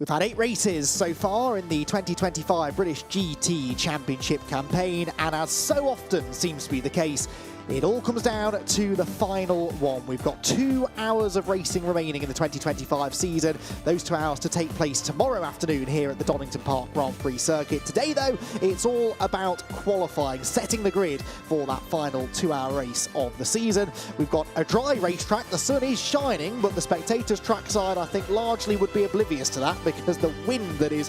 We've had 8 races so far in the 2025 British GT Championship campaign, and as so often seems to be the case, it all comes down to the final one. We've got 2 hours of racing remaining in the 2025 season. Those 2 hours to take place tomorrow afternoon here at the Donington Park Grand Prix circuit. Today, though, it's all about qualifying, setting the grid for that final 2-hour race of the season. We've got a dry racetrack. The sun is shining, but the spectators trackside, I think, largely would be oblivious to that because the wind that is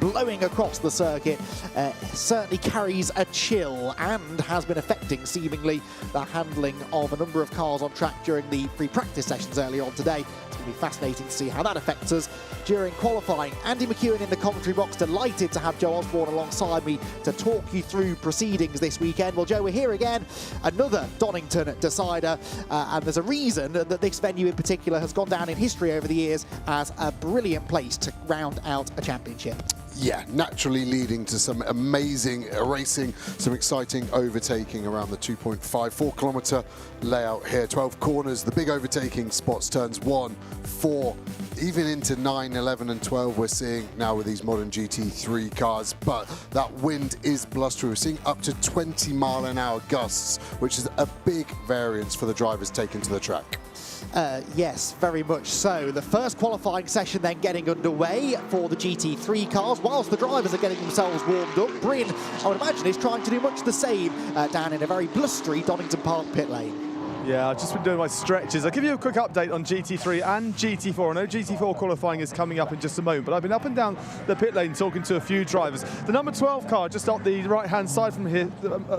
blowing across the circuit certainly carries a chill and has been affecting, seemingly, the handling of a number of cars on track during the pre-practice sessions earlier on today. It's going to be fascinating to see how that affects us during qualifying. Andy McEwen in the commentary box, delighted to have Joe Osborne alongside me to talk you through proceedings this weekend. Well, Joe, we're here again, another Donington Decider, and there's a reason that this venue in particular has gone down in history over the years as a brilliant place to round out a championship. Yeah, naturally leading to some amazing racing, some exciting overtaking around the 2.54 kilometre layout here. 12 corners, the big overtaking spots, turns 1, 4, even into 9, 11 and 12 we're seeing now with these modern GT3 cars. But that wind is blustery. We're seeing up to 20-mile-an-hour gusts, which is a big variance for the drivers taken to the track. Yes, very much so. The first qualifying session then getting underway for the GT3 cars. Whilst the drivers are getting themselves warmed up, Bryn, I would imagine, is trying to do much the same down in a very blustery Donington Park pit lane. Yeah, I've just been doing my stretches. I'll give you a quick update on GT3 and GT4. I know GT4 qualifying is coming up in just a moment, but I've been up and down the pit lane talking to a few drivers. The number 12 car just up the right-hand side from here,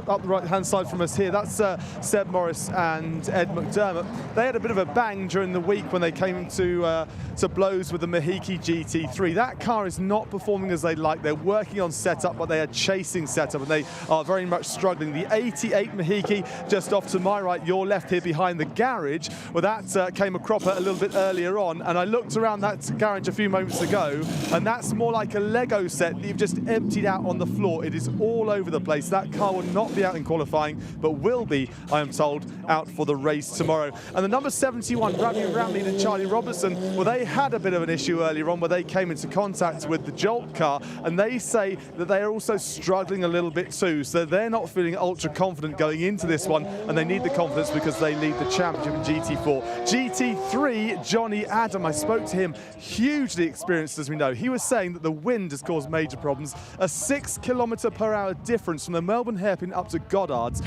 up the right-hand side from us here, that's Seb Morris and Ed McDermott. They had a bit of a bang during the week when they came to blows with the Mahiki GT3. That car is not performing as they like. They're working on setup, but they are chasing setup, and they are very much struggling. The 88 Mahiki just off to my right, your left here behind the garage, well, that came a cropper a little bit earlier on, and I looked around that garage a few moments ago, and that's more like a Lego set that you've just emptied out on the floor. It is all over the place. That car will not be out in qualifying, but will be, I am told, out for the race tomorrow. And the number 71, Ravi Ramley and Charlie Robertson, well, they had a bit of an issue earlier on where they came into contact with the Jolt car, and they say that they are also struggling a little bit too, so they're not feeling ultra confident going into this one, and they need the confidence because they lead the championship in GT4. GT3, Johnny Adam, I spoke to him, hugely experienced as we know. He was saying that the wind has caused major problems. A 6 km/h difference from the Melbourne hairpin up to Goddard's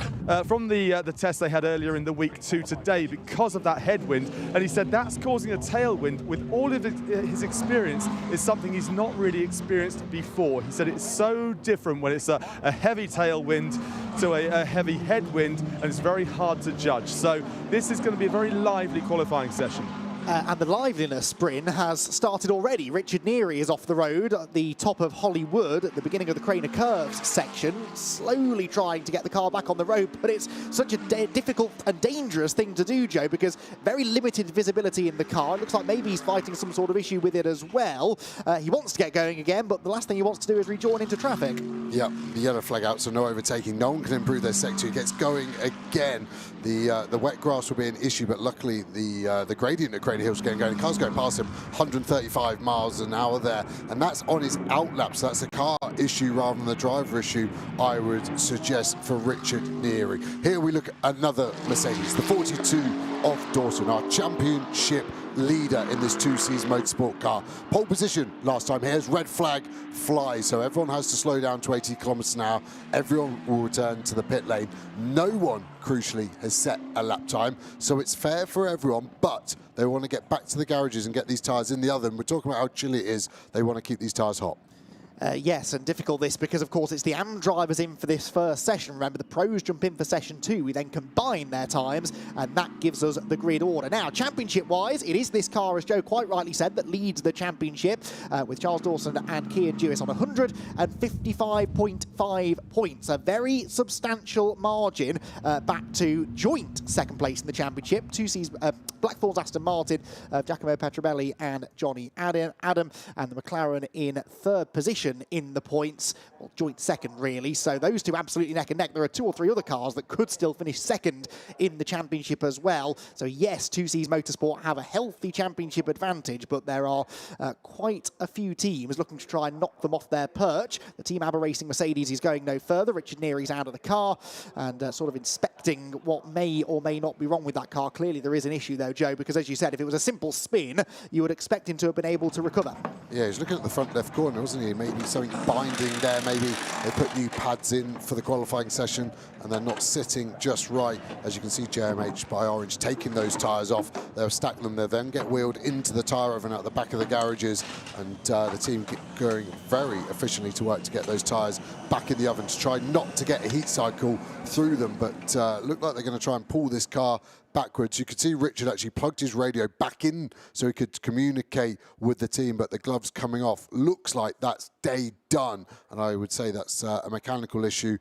from the test they had earlier in the week to today because of that headwind. And he said that's causing a tailwind with all of his experience is something he's not really experienced before. He said it's so different when it's a heavy tailwind to a heavy headwind, and it's very hard to judge. So this is going to be a very lively qualifying session. And the liveliness, Bryn, has started already. Richard Neary is off the road at the top of Hollywood at the beginning of the Craner Curves section, slowly trying to get the car back on the road, but it's such a difficult and dangerous thing to do, Joe, because very limited visibility in the car. It looks like maybe he's fighting some sort of issue with it as well. He wants to get going again, but the last thing he wants to do is rejoin into traffic. Yeah, the yellow flag out, so no overtaking. No one can improve their sector. He gets going again. The wet grass will be an issue, but luckily the gradient at Craner Hill's getting going. The car's going past him, 135 miles an hour there, and that's on his outlap, so that's a car issue rather than the driver issue, I would suggest, for Richard Neary. Here we look at another Mercedes, the 42 of Dawson, our championship leader in this 2-season motorsport car. Pole position last time. Here's red flag flies, so everyone has to slow down to 80 kilometers an hour. Everyone will return to the pit lane. No one, crucially, has set a lap time, so it's fair for everyone, but they want to get back to the garages and get these tyres in the oven. We're talking about how chilly it is. They want to keep these tyres hot. Yes, and difficult this because, of course, it's the AM drivers in for this first session. Remember, the pros jump in for session 2. We then combine their times, and that gives us the grid order. Now, championship-wise, it is this car, as Joe quite rightly said, that leads the championship, with Charles Dawson and Cian Dewis on 155.5 points. A very substantial margin back to joint second place in the championship. Blackthorn's Aston Martin, Giacomo Petrobelli and Johnny Adam, and the McLaren in third position. position in the points, well, joint second really, so those two absolutely neck and neck. There are 2 or 3 other cars that could still finish second in the championship as well. So yes, 2Cs Motorsport have a healthy championship advantage, but there are quite a few teams looking to try and knock them off their perch. The Team ABBA Racing Mercedes is going no further. Richard Neary's out of the car and sort of inspecting what may or may not be wrong with that car. Clearly there is an issue though, Joe, because as you said, if it was a simple spin, you would expect him to have been able to recover. Yeah, he's looking at the front left corner, wasn't he? Maybe something binding there. Maybe they put new pads in for the qualifying session and they're not sitting just right. As you can see, JMH by Orange taking those tyres off. They'll stack them. They'll then get wheeled into the tyre oven out the back of the garages, and the team going very efficiently to work to get those tyres back in the oven to try not to get a heat cycle through them. But look like they're going to try and pull this car backwards. You could see Richard actually plugged his radio back in so he could communicate with the team, but the gloves coming off. Looks like that's day done, and I would say that's a mechanical issue,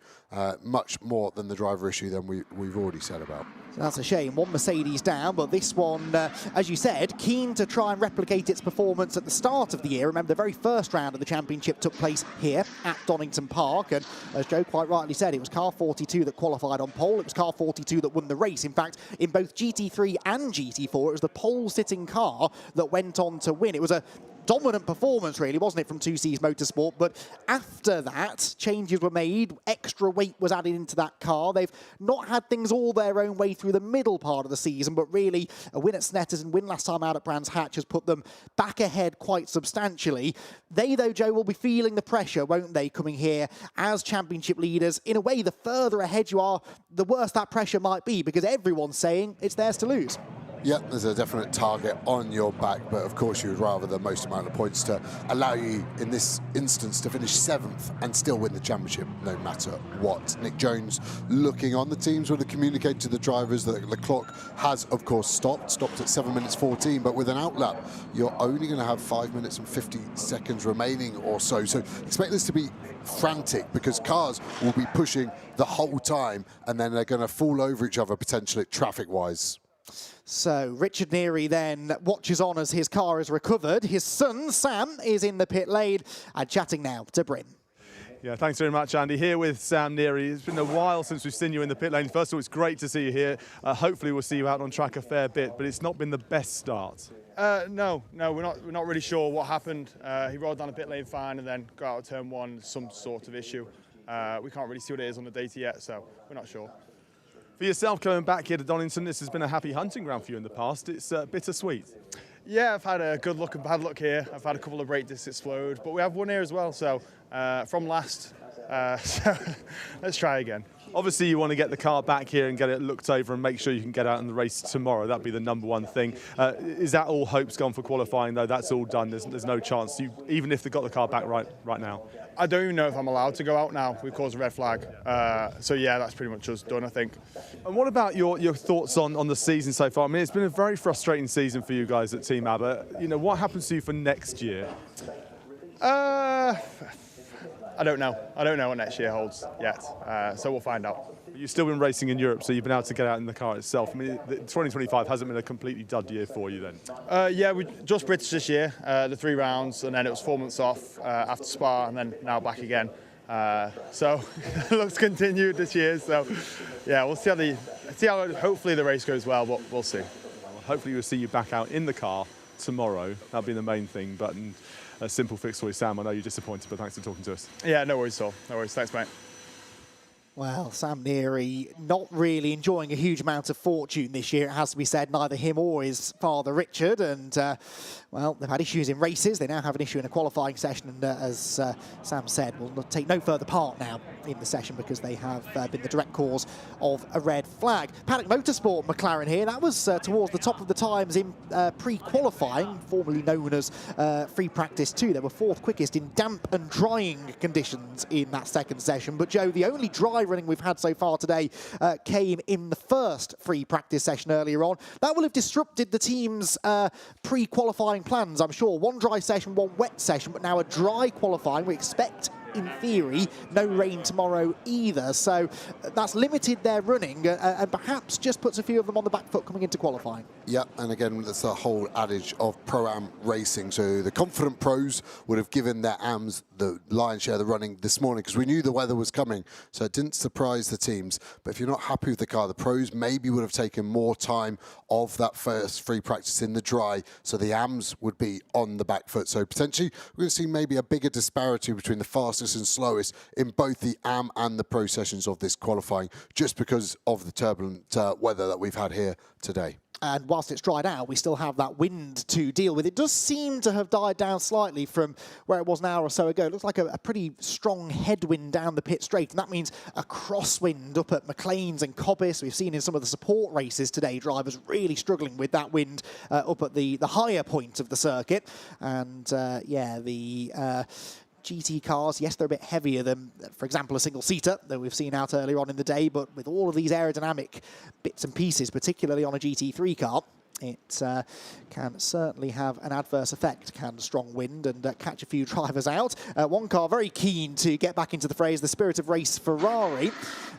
much more than the driver issue than we've already said about. So that's a shame. One Mercedes down, but this one, as you said, keen to try and replicate its performance at the start of the year. Remember, the very first round of the championship took place here at Donington Park, and as Joe quite rightly said, it was car 42 that qualified on pole. It was car 42 that won the race. In fact, in both GT3 and GT4, it was the pole-sitting car that went on to win. It was a dominant performance, really, wasn't it, from 2Cs Motorsport? But after that, changes were made, extra weight was added into that car. They've not had things all their own way through the middle part of the season, but really a win at Snetters and win last time out at Brands Hatch has put them back ahead quite substantially. They, though, Joe, will be feeling the pressure, won't they, coming here as championship leaders? In a way, the further ahead you are, the worse that pressure might be, because everyone's saying it's theirs to lose. Yeah, there's a definite target on your back, but of course you would rather the most amount of points to allow you, in this instance, to finish 7th and still win the championship, no matter what. Nick Jones looking on. The teams would have communicated to the drivers that the clock has, of course, stopped at 7 minutes 14, but with an outlap, you're only going to have 5 minutes and 50 seconds remaining or so. So expect this to be frantic, because cars will be pushing the whole time, and then they're going to fall over each other, potentially, traffic-wise. So Richard Neary then watches on as his car is recovered. His son, Sam, is in the pit lane and chatting now to Bryn. Yeah, thanks very much, Andy. Here with Sam Neary. It's been a while since we've seen you in the pit lane. First of all, it's great to see you here. Hopefully we'll see you out on track a fair bit, but it's not been the best start. No, we're not really sure what happened. He rolled down the pit lane fine and then got out of turn 1, some sort of issue. We can't really see what it is on the data yet, so we're not sure. For yourself, coming back here to Donington, this has been a happy hunting ground for you in the past. It's bittersweet. Yeah, I've had a good look and bad luck here. I've had a couple of brake discs explode, but we have one here as well, so from last. So let's try again. Obviously, you want to get the car back here and get it looked over and make sure you can get out in the race tomorrow. That'd be the #1 thing. Is that all hopes gone for qualifying, though? That's all done. There's no chance, even if they got the car back right now? I don't even know if I'm allowed to go out now. We've caused a red flag. So, yeah, that's pretty much us done, I think. And what about your thoughts on the season so far? I mean, it's been a very frustrating season for you guys at Team ABBA. You know, what happens to you for next year? I don't know. I don't know what next year holds yet, so we'll find out. You've still been racing in Europe, so you've been able to get out in the car itself. I mean, 2025 hasn't been a completely dud year for you then? Yeah, we just British this year, the 3 rounds, and then it was 4 months off after Spa, and then now back again. So looks continued this year. So yeah, we'll see how hopefully the race goes well, but we'll see. Well, hopefully we'll see you back out in the car tomorrow. That'll be the main thing. But a simple fix for you, Sam. I know you're disappointed, but thanks for talking to us. Yeah, no worries, Saul. No worries. Thanks, mate. Well, Sam Neary not really enjoying a huge amount of fortune this year, it has to be said, neither him or his father Richard. And, well, they've had issues in races. They now have an issue in a qualifying session. And as Sam said, will take no further part now in the session because they have been the direct cause of a red flag. Paddock Motorsport McLaren here. That was towards the top of the times in pre-qualifying, formerly known as free practice 2. They were 4th quickest in damp and drying conditions in that second session. But, Joe, the only dry running we've had so far today came in the first free practice session earlier on. That will have disrupted the team's pre-qualifying plans, I'm sure. 1 dry session, 1 wet session, but now a dry qualifying. We expect, in theory, no rain tomorrow either. So that's limited their running and perhaps just puts a few of them on the back foot coming into qualifying. Yeah, and again, that's the whole adage of Pro-Am racing. So the confident pros would have given their AMs the lion's share of the running this morning because we knew the weather was coming, so it didn't surprise the teams. But if you're not happy with the car, the pros maybe would have taken more time of that first free practice in the dry, so the AMs would be on the back foot. So potentially we're going to see maybe a bigger disparity between the fastest and slowest in both the AM and the pro sessions of this qualifying, just because of the turbulent weather that we've had here today. And whilst it's dried out, we still have that wind to deal with. It does seem to have died down slightly from where it was an hour or so ago. It looks like a pretty strong headwind down the pit straight, and that means a crosswind up at McLean's and Cobbiss. We've seen in some of the support races today, drivers really struggling with that wind up at the higher point of the circuit. And yeah, the GT cars, yes, they're a bit heavier than, for example, a single-seater that we've seen out earlier on in the day, but with all of these aerodynamic bits and pieces, particularly on a GT3 car, it can certainly have an adverse effect, can strong wind, and catch a few drivers out. One car very keen to get back into the fray is the Spirit of Race Ferrari,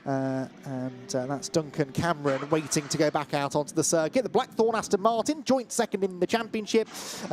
and that's Duncan Cameron waiting to go back out onto the circuit. The Blackthorn Aston Martin, joint second in the championship,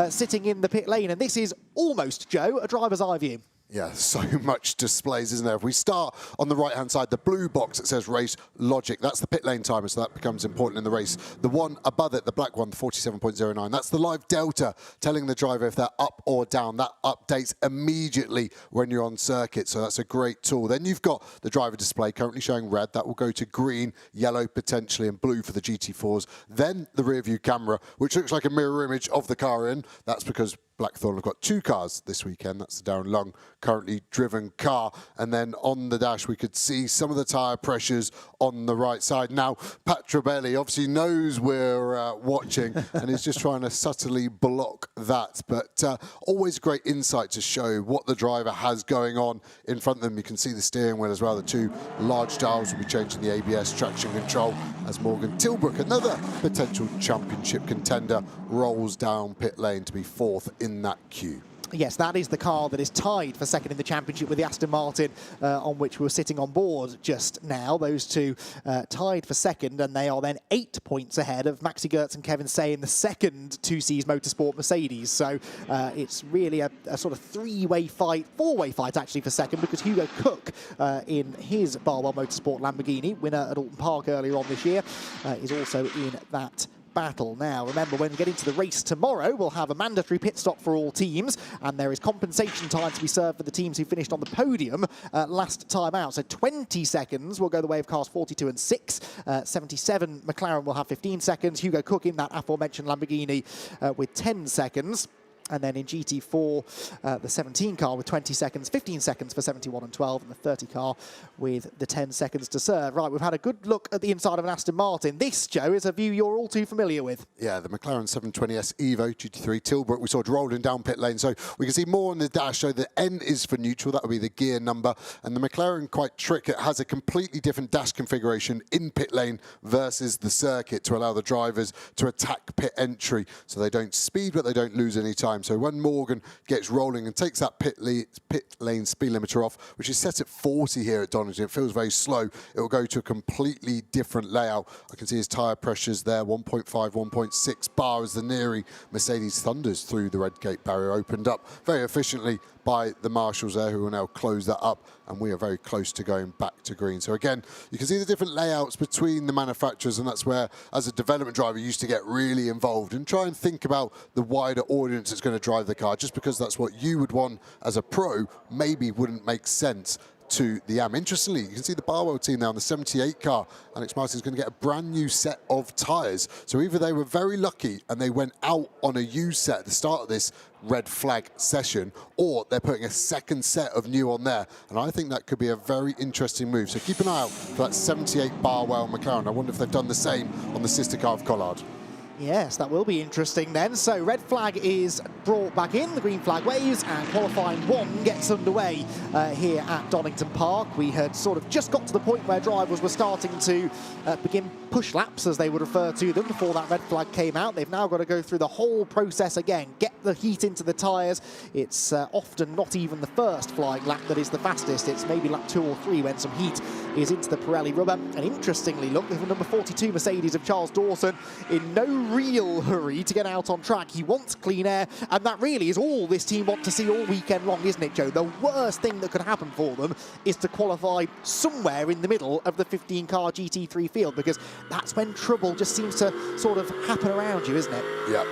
sitting in the pit lane, and this is almost, Joe, a driver's eye view. Yeah, so much displays, isn't there? If we start on the right-hand side, the blue box that says race logic, that's the pit lane timer, so that becomes important in the race. The one above it, the black one, the 47.09, that's the live delta telling the driver if they're up or down. That updates immediately when you're on circuit, so that's a great tool. Then you've got the driver display currently showing red. That will go to green, yellow potentially, and blue for the GT4s. Then the rear view camera, which looks like a mirror image of the car in. That's because Blackthorn have got two cars this weekend. That's the Darren Long currently driven car. And then on the dash, we could see some of the tyre pressures on the right side. Now, Pat Trebelli obviously knows we're watching and is just trying to subtly block that. But always great insight to show what the driver has going on in front of them. You can see the steering wheel as well. The two large dials will be changing the ABS traction control as Morgan Tilbrook, another potential championship contender, rolls down pit lane to be fourth in that queue. Yes, that is the car that is tied for second in the championship with the Aston Martin on which we were sitting on board just now. Those two tied for second, and they are then 8 points ahead of Maxi Gertz and Kevin Say in the second 2Cs Motorsport Mercedes. So it's really a sort of three-way fight, four-way fight actually for second, because Hugo Cook in his Barwell Motorsport Lamborghini, winner at Alton Park earlier on this year, is also in that battle. Now, remember, when we get into the race tomorrow, we'll have a mandatory pit stop for all teams, and there is compensation time to be served for the teams who finished on the podium last time out. So 20 seconds will go the way of cars 42 and 6. 77 McLaren will have 15 seconds. Hugo Cook in that aforementioned Lamborghini with 10 seconds. And then in GT4, the 17 car with 20 seconds, 15 seconds for 71 and 12, and the 30 car with the 10 seconds to serve. Right, we've had a good look at the inside of an Aston Martin. This, Joe, is a view you're all too familiar with. Yeah, the McLaren 720S Evo GT3 Tilbrook, we saw it rolling down pit lane, so we can see more on the dash. So the N is for neutral, that will be the gear number, and the McLaren, quite trick, it has a completely different dash configuration in pit lane versus the circuit to allow the drivers to attack pit entry, so they don't speed, but they don't lose any time. So when Morgan gets rolling and takes that pit lane speed limiter off, which is set at 40 here at Donington, it feels very slow, it will go to a completely different layout. I can see his tyre pressures there, 1.5, 1.6 bar as the Neri Mercedes thunders through the red gate barrier, opened up very efficiently by the marshals there, who will now close that up, and we are very close to going back to green. So again, you can see the different layouts between the manufacturers, and that's where, as a development driver, you used to get really involved and try and think about the wider audience that's going to drive the car. Just because that's what you would want as a pro, maybe wouldn't make sense to the AM. Interestingly, you can see the Barwell team now on the 78 car. Alex Martin is going to get a brand new set of tyres. So either they were very lucky and they went out on a used set at the start of this red flag session, or they're putting a second set of new on there. And I think that could be a very interesting move. So keep an eye out for that 78 Barwell McLaren. I wonder if they've done the same on the sister car of Collard. Yes, that will be interesting then. So red flag is brought back in, the green flag waves, and qualifying 1 gets underway here at Donington Park. We had sort of just got to the point where drivers were starting to begin push laps, as they would refer to them, before that red flag came out. They've now got to go through the whole process again, get the heat into the tyres. It's often not even the first flying lap that is the fastest. It's maybe lap 2 or 3 when some heat is into the Pirelli rubber. And interestingly, look, the number 42 Mercedes of Charles Dawson in no real hurry to get out on track. He wants clean air, and that really is all this team want to see all weekend long, isn't it, Joe? The worst thing that could happen for them is to qualify somewhere in the middle of the 15-car GT3 field, because that's when trouble just seems to sort of happen around you, isn't it? Yeah,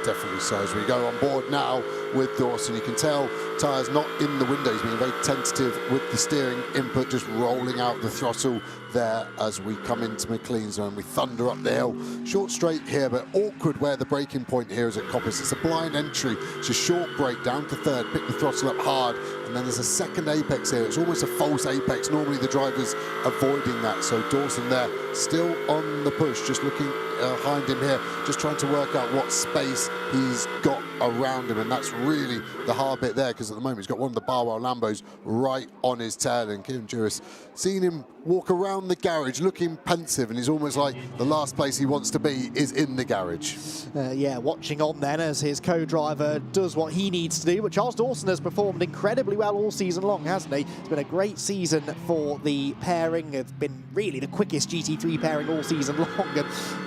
definitely so. As we go on board now with Dawson, you can tell tyres not in the window. He's being very tentative with the steering input, just rolling out the throttle there as we come into McLean's and we thunder up the hill. Short straight here, but awkward where the braking point here is at Coppice. It's a blind entry. It's a short brake down to third, pick the throttle up hard, and then there's a second apex here. It's almost a false apex. Normally the driver's avoiding that. So Dawson there, still on the push, just looking behind him here, just trying to work out what space he's got around him, and that's really the hard bit there, because at the moment he's got one of the Barwell Lambos right on his tail, and Kieran Juris seeing him walk around the garage looking pensive, and he's almost like the last place he wants to be is in the garage. Yeah, watching on then as his co-driver does what he needs to do, but Charles Dawson has performed incredibly well all season long, hasn't he? It's been a great season for the pairing. It's been really the quickest GT3 pairing all season long,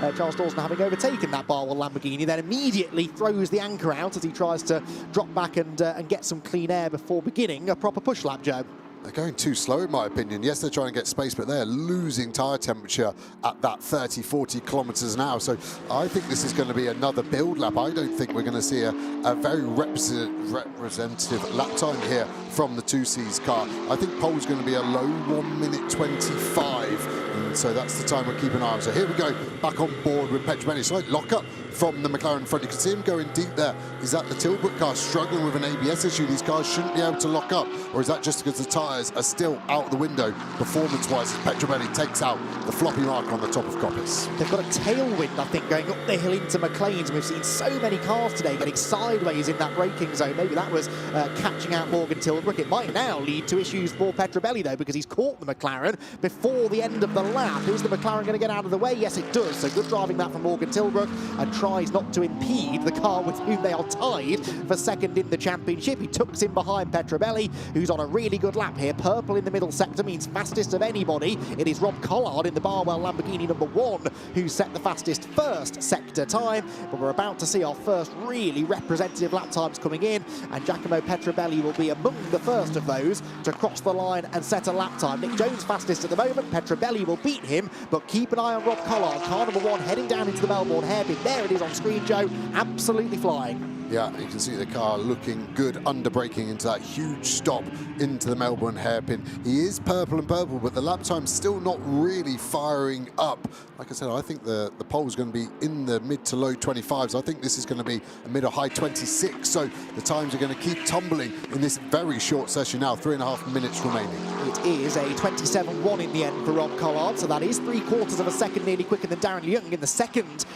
and Charles Dawson, having overtaken that Barwell Lamborghini, then immediately throws the anchor out as he tries to drop back and get some clean air before beginning a proper push lap, Joe. They're going too slow, in my opinion. Yes, they're trying to get space, but they're losing tyre temperature at that 30, 40 kilometres an hour. So I think this is going to be another build lap. I don't think we're going to see a very representative lap time here from the 2C's car. I think pole's going to be a low 1 minute 25. And so that's the time we're keeping an eye on. So here we go, back on board with Petrobelli. Slight lock-up from the McLaren front. You can see him going deep there. Is that the Tilbrook car struggling with an ABS issue? These cars shouldn't be able to lock up. Or is that just because the tyres are still out the window performance-wise as Petrobelli takes out the floppy mark on the top of Coppice? They've got a tailwind, I think, going up the hill into McLean's. We've seen so many cars today getting sideways in that braking zone. Maybe that was catching out Morgan Tilbrook. It might now lead to issues for Petrobelli, though, because he's caught the McLaren before the end of the lap. Is the McLaren going to get out of the way? Yes, it does. So good driving that from Morgan Tilbrook, and tries not to impede the car with whom they are tied for second in the championship. He tucks in behind Petrobelli, who's on a really good lap here. Purple in the middle sector means fastest of anybody. It is Rob Collard in the Barwell Lamborghini #1 who set the fastest first sector time, but we're about to see our first really representative lap times coming in, and Giacomo Petrobelli will be among the first of those to cross the line and set a lap time. Nick Jones fastest at the moment. Petrobelli will beat him, but keep an eye on Rob Collard, car #1, heading down into the Melbourne hairpin. There it is on screen, Joe, absolutely flying. Yeah, you can see the car looking good, under braking into that huge stop into the Melbourne hairpin. He is purple and purple, but the lap time's still not really firing up. Like I said, I think the pole's going to be in the mid to low 25s. I think this is going to be a mid or high 26. So the times are going to keep tumbling in this very short session now, 3.5 minutes remaining. It is a 27.1 in the end for Rob Collard, so that is 3/4 of a second nearly quicker than Darren Young in the second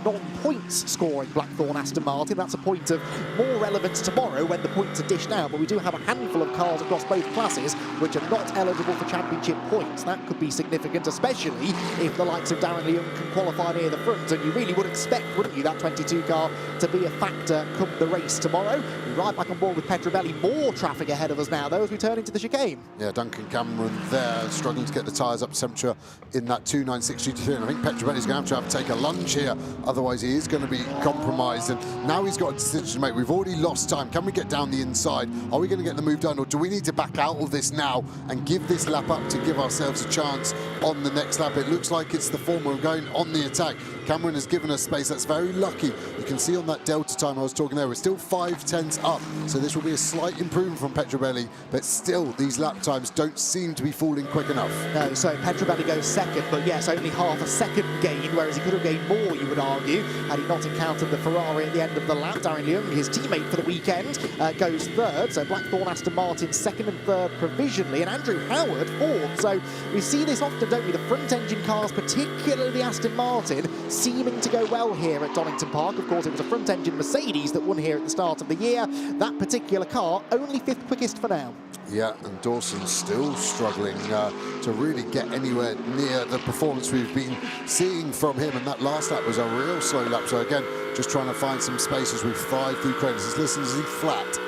non-points scoring Blackthorn Aston Martin. That's a point of more relevance tomorrow when the points are dished out, but we do have a handful of cars across both classes which are not eligible for championship points. That could be significant, especially if the likes of Darren Young can qualify near the front, and you really would expect, wouldn't you, that 22 car to be a factor come the race tomorrow. We're right back on board with Petrobelli. More traffic ahead of us now, though, as we turn into the chicane. Yeah, Duncan Cameron there, struggling to get the tyres up to temperature in that 296 GT3, and I think Petrobelli's going to have to take a lunge here, otherwise he is going to be compromised, and now he's got a decision to make. We've already lost time. Can we get down the inside? Are we going to get the move done, or do we need to back out of this now and give this lap up to give ourselves a chance on the next lap? It looks like it's the former, going on the attack. Cameron has given us space. That's very lucky. You can see on that delta time I was talking there, we're still 5/10 up, so this will be a slight improvement from Petrobelli, but still these lap times don't seem to be falling quick enough. No, so Petrobelli goes second, but yes, only half a second gain, whereas he could have gained more, you would argue, had he not encountered the Ferrari at the end of the lap. Darren Young, his teammate for the weekend, goes third, so Blackthorn Aston Martin second and third provisionally, and Andrew Howard fourth. So we see this often, don't we? The front engine cars, particularly the Aston Martin, seeming to go well here at Donington Park. Of course, it was a front engine Mercedes that won here at the start of the year. That particular car only 5th quickest for now. Yeah, and Dawson's still struggling to really get anywhere near the performance we've been seeing from him, and that last lap was a real slow lap. So again, just trying to find some space as we fly through credits. Listen, is he flat?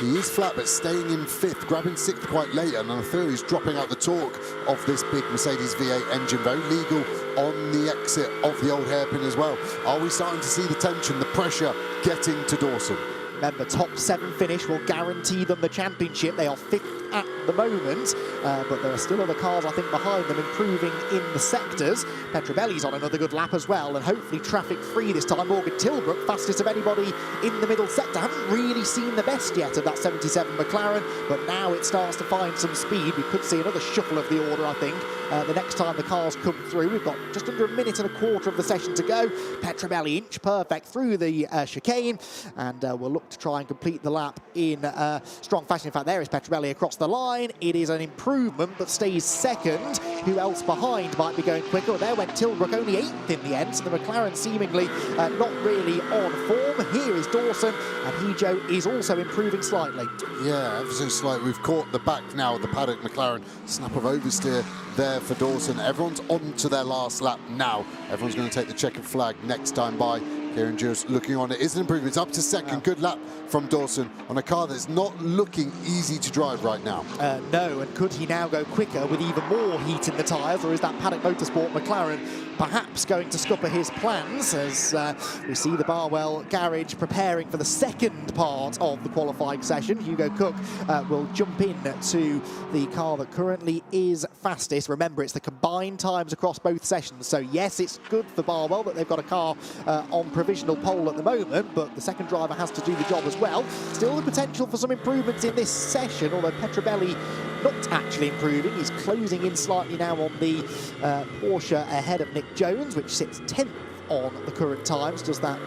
He is flat, but staying in 5th, grabbing 6th quite late, and I feel he's dropping out the torque of this big Mercedes V8 engine. Very legal on the exit of the old hairpin as well. Are we starting to see the tension, the pressure getting to Dawson? Remember, top 7 finish will guarantee them the championship. They are 5th at the moment, but there are still other cars, I think, behind them improving in the sectors. Petrobelli's on another good lap as well, and hopefully traffic-free this time. Morgan Tilbrook, fastest of anybody in the middle sector. Haven't really seen the best yet of that 77 McLaren, but now it starts to find some speed. We could see another shuffle of the order, I think, the next time the cars come through. We've got just under a minute and a quarter of the session to go. Petrobelli inch perfect through the chicane, and we'll look to try and complete the lap in strong fashion. In fact, there is Petrobelli across the line. It is an improvement, but stays second. Who else behind might be going quicker? Well, there went Tilbrook, only 8th in the end, so the McLaren seemingly not really on form. Here is Dawson, and Hijo is also improving slightly. Yeah, ever so slightly. We've caught the back now of the paddock McLaren. Snap of oversteer there for Dawson. Everyone's on to their last lap now. Everyone's going to take the checkered flag next time by. Kieran Jules looking on. It is an improvement. It's up to second. Good lap from Dawson on a car that's not looking easy to drive right now. No, and could he now go quicker with even more heat in the tyres, or is that Paddock Motorsport McLaren perhaps going to scupper his plans as we see the Barwell garage preparing for the second part of the qualifying session? Hugo Cook will jump in to the car that currently is fastest. Remember, it's the combined times across both sessions, so yes, it's good for Barwell that they've got a car on provisional pole at the moment, but the second driver has to do the job as well. Still the potential for some improvements in this session, although Petrobelli not actually improving. He's closing in slightly now on the Porsche ahead of Nick Jones, which sits 10th on the current times. Does that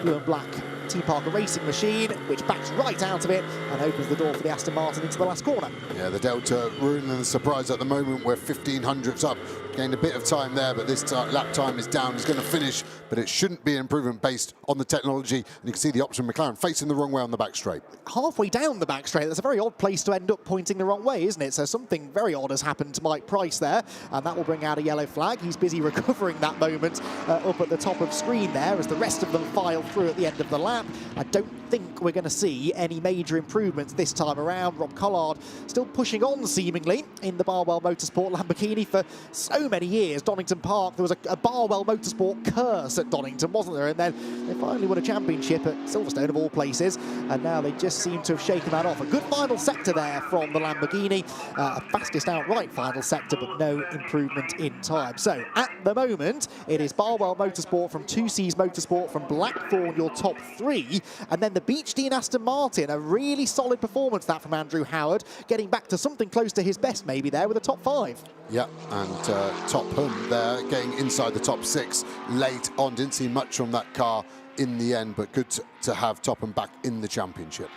blue and black T Parker racing machine, which backs right out of it and opens the door for the Aston Martin into the last corner. Yeah, the Delta ruining the surprise at the moment. We're 1500ths up. Gained a bit of time there, but this lap time is down. He's going to finish, but it shouldn't be an improvement based on the technology. And you can see the option McLaren facing the wrong way on the back straight. Halfway down the back straight, that's a very odd place to end up pointing the wrong way, isn't it? So something very odd has happened to Mike Price there, and that will bring out a yellow flag. He's busy recovering that moment up at the top of screen there as the rest of them file through at the end of the lap. I don't think we're going to see any major improvements this time around. Rob Collard still pushing on seemingly in the Barwell Motorsport Lamborghini for so many years. Donington Park, there was a Barwell Motorsport curse at Donington, wasn't there? And then they finally won a championship at Silverstone of all places, and now they just seem to have shaken that off. A good final sector there from the Lamborghini, a fastest outright final sector, but no improvement in time. So at the moment it is Barwell Motorsport from 2C's Motorsport from Blackthorn, your top 3, and then the Beach Dean Aston Martin. A really solid performance that from Andrew Howard, getting back to something close to his best maybe there with a top 5. Yeah, and Topham there getting inside the top 6 late on. Didn't see much from that car in the end, but good to have Topham back in the championship.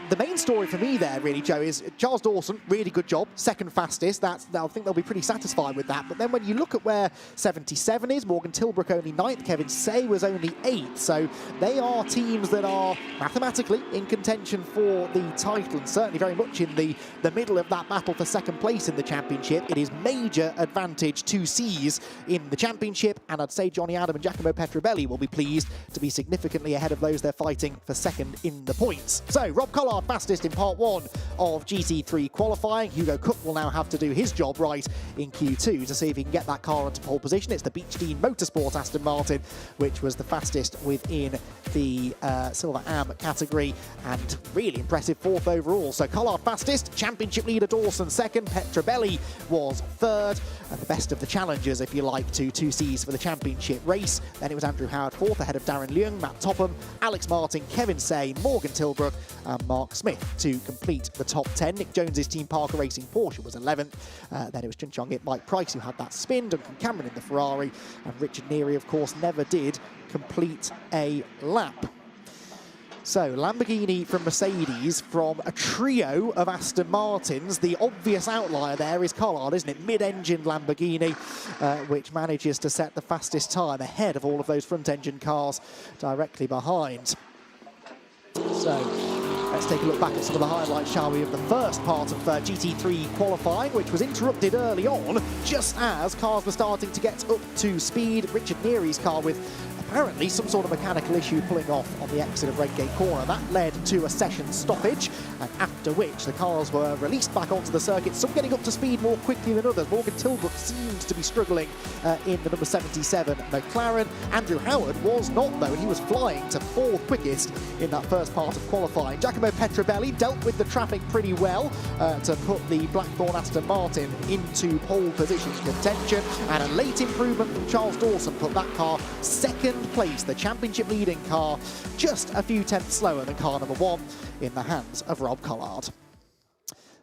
The main story for me there, really, Joe, is Charles Dawson, really good job, second fastest. I think they'll be pretty satisfied with that. But then when you look at where 77 is, Morgan Tilbrook only 9th, Kevin Say was only 8th. So they are teams that are mathematically in contention for the title, and certainly very much in the middle of that battle for second place in the championship. It is major advantage 2C's in the championship, and I'd say Johnny Adam and Giacomo Petrobelli will be pleased to be significantly ahead of those they're fighting for second in the points. So Rob Collard fastest in part 1 of GT3 qualifying. Hugo Cook will now have to do his job right in Q2 to see if he can get that car onto pole position. It's the Beach Dean Motorsport Aston Martin, which was the fastest within the Silver Am category, and really impressive 4th overall. So Collard fastest, championship leader Dawson 2nd, Petrobelli was 3rd, and the best of the challengers, if you like, to 2C's for the championship race. Then it was Andrew Howard 4th ahead of Darren Leung, Matt Topham, Alex Martin, Kevin Say, Morgan Tilbrook and Mark Smith to complete the top 10. Nick Jones's Team Parker Racing Porsche was 11th. Then it was Chun Chong It, Mike Price who had that spin, Duncan Cameron in the Ferrari, and Richard Neary, of course, never did complete a lap. So Lamborghini from Mercedes from a trio of Aston Martins. The obvious outlier there is Collard, isn't it? Mid-engine Lamborghini, which manages to set the fastest time ahead of all of those front-engine cars directly behind. So let's take a look back at some of the highlights, shall we, of the first part of GT3 qualifying, which was interrupted early on, just as cars were starting to get up to speed. Richard Neary's car with a apparently some sort of mechanical issue pulling off on the exit of Redgate Corner. That led to a session stoppage, and after which the cars were released back onto the circuit, some getting up to speed more quickly than others. Morgan Tilbrook seemed to be struggling in the number 77 McLaren. Andrew Howard was not, though, and he was flying to 4th quickest in that first part of qualifying. Giacomo Petrobelli dealt with the traffic pretty well to put the Blackthorn Aston Martin into pole position contention, and a late improvement from Charles Dawson put that car 2nd place, the championship leading car, just a few tenths slower than car number 1 in the hands of Rob Collard.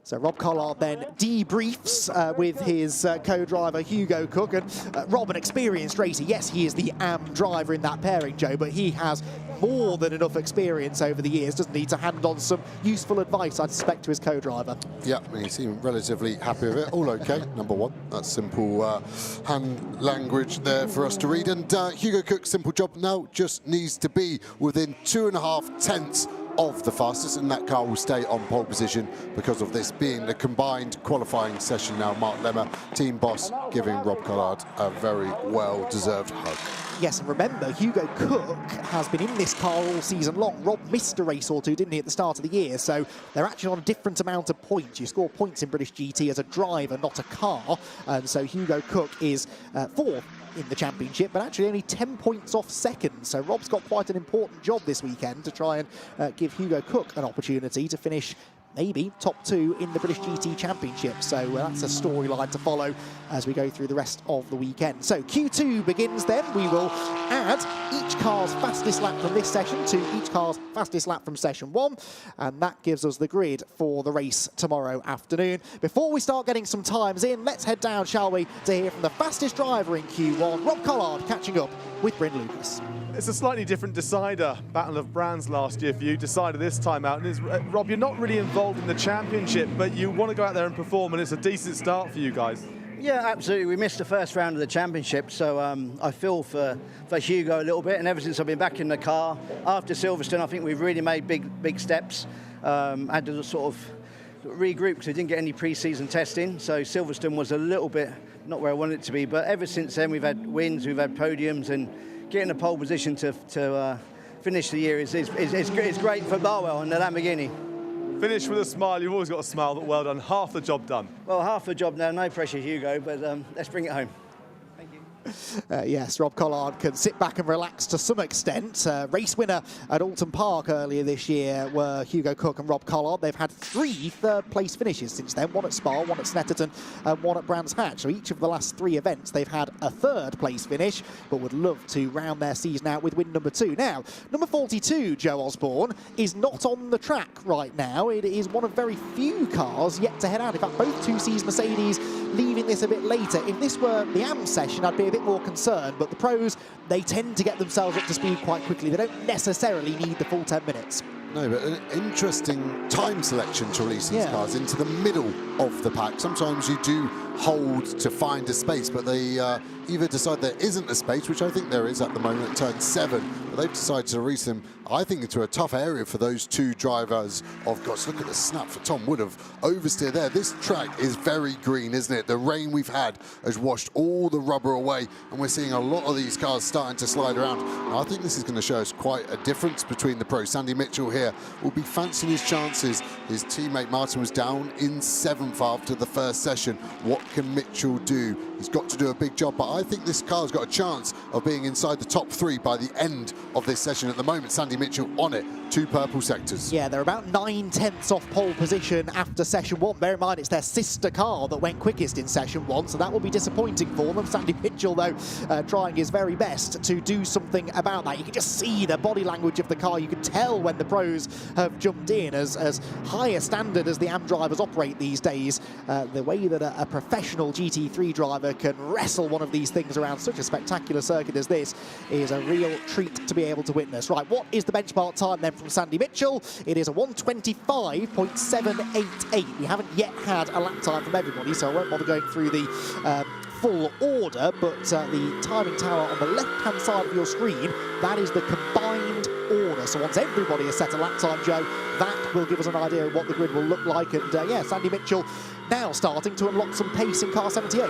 So Rob Collard then debriefs with his co-driver Hugo Cook, and Rob, an experienced racer. Yes, he is the AM driver in that pairing, Joe, but he has more than enough experience over the years, doesn't he, to hand on some useful advice, I suspect, to his co-driver. Yeah, he seemed relatively happy with it. All okay, number 1. That's simple hand language there for us to read. And Hugo Cook's simple job now just needs to be within 2.5 tenths of the fastest, and that car will stay on pole position because of this being the combined qualifying session now. Mark Lemmer, team boss, giving Rob Collard a very well-deserved hug. Yes, and remember, Hugo Cook has been in this car all season long. Rob missed a race or two, didn't he, at the start of the year? So they're actually on a different amount of points. You score points in British GT as a driver, not a car. And so Hugo Cook is 4th in the championship, but actually only 10 points off 2nd. So Rob's got quite an important job this weekend to try and give Hugo Cook an opportunity to finish maybe top 2 in the British GT Championship. So that's a storyline to follow as we go through the rest of the weekend. So Q2 begins then. We will add each car's fastest lap from this session to each car's fastest lap from session 1, and that gives us the grid for the race tomorrow afternoon. Before we start getting some times in, let's head down, shall we, to hear from the fastest driver in Q1, Rob Collard, catching up with Bryn Lucas. It's a slightly different Decider, Battle of Brands last year for you, Decider this time out. And Rob, you're not really involved in the championship, but you want to go out there and perform, and it's a decent start for you guys. Yeah, absolutely. We missed the first round of the championship, so I feel for Hugo a little bit. And ever since I've been back in the car, after Silverstone, I think we've really made big steps. Had to sort of regroup because we didn't get any pre-season testing, so Silverstone was a little bit not where I wanted it to be. But ever since then, we've had wins, we've had podiums, and getting a pole position to finish the year is great for Barwell and the Lamborghini. Finish with a smile. You've always got a smile, but well done. Half the job done. Well, half the job now. No pressure, Hugo, but let's bring it home. Thank you. Yes, Rob Collard can sit back and relax to some extent. Race winner at Alton Park earlier this year were Hugo Cook and Rob Collard. They've had 3 third-place finishes since then, 1 at Spa, 1 at Snetterton, and 1 at Brands Hatch. So each of the last 3 events, they've had a 3rd-place finish, but would love to round their season out with win number 2. Now, number 42, Joe Osborne, is not on the track right now. It is one of very few cars yet to head out. In fact, both 2C's Mercedes leaving this a bit later. If this were the AM session, I'd be a bit more concerned, but the pros, they tend to get themselves up to speed quite quickly. They don't necessarily need the full 10 minutes. No, but an interesting time selection to release these cars into the middle of the pack. Sometimes you do hold to find a space, but they either decide there isn't a space, which I think there is at the moment at turn 7, but they've decided to release them, I think, into a tough area for those 2 drivers of, gosh, look at the snap for Tom Wood of oversteer there. This track is very green, isn't it? The rain we've had has washed all the rubber away, and we're seeing a lot of these cars starting to slide around. Now, I think this is going to show us quite a difference between the pros. Sandy Mitchell here will be fancying his chances. His teammate Martin was down in 7th after the first session. What can Mitchell do? He's got to do a big job, but I think this car's got a chance of being inside the top 3 by the end of this session. At the moment, Sandy Mitchell on it, 2 purple sectors. Yeah, they're about 9 tenths off pole position after session 1. Bear in mind, it's their sister car that went quickest in session 1, so that will be disappointing for them. Sandy Mitchell, though, trying his very best to do something about that. You can just see the body language of the car. You can tell when the pros have jumped in, as high a standard as the AM drivers operate these days. The way that a professional GT3 driver can wrestle one of these things around such a spectacular circuit as this is a real treat to be able to witness. Right, what is the benchmark time then from Sandy Mitchell? It is a 1:25.788. We haven't yet had a lap time from everybody, so I won't bother going through the full order, but the timing tower on the left-hand side of your screen, that is the combined order. So once everybody has set a lap time, Joe, that will give us an idea of what the grid will look like. And yeah, Sandy Mitchell now starting to unlock some pace in car 78.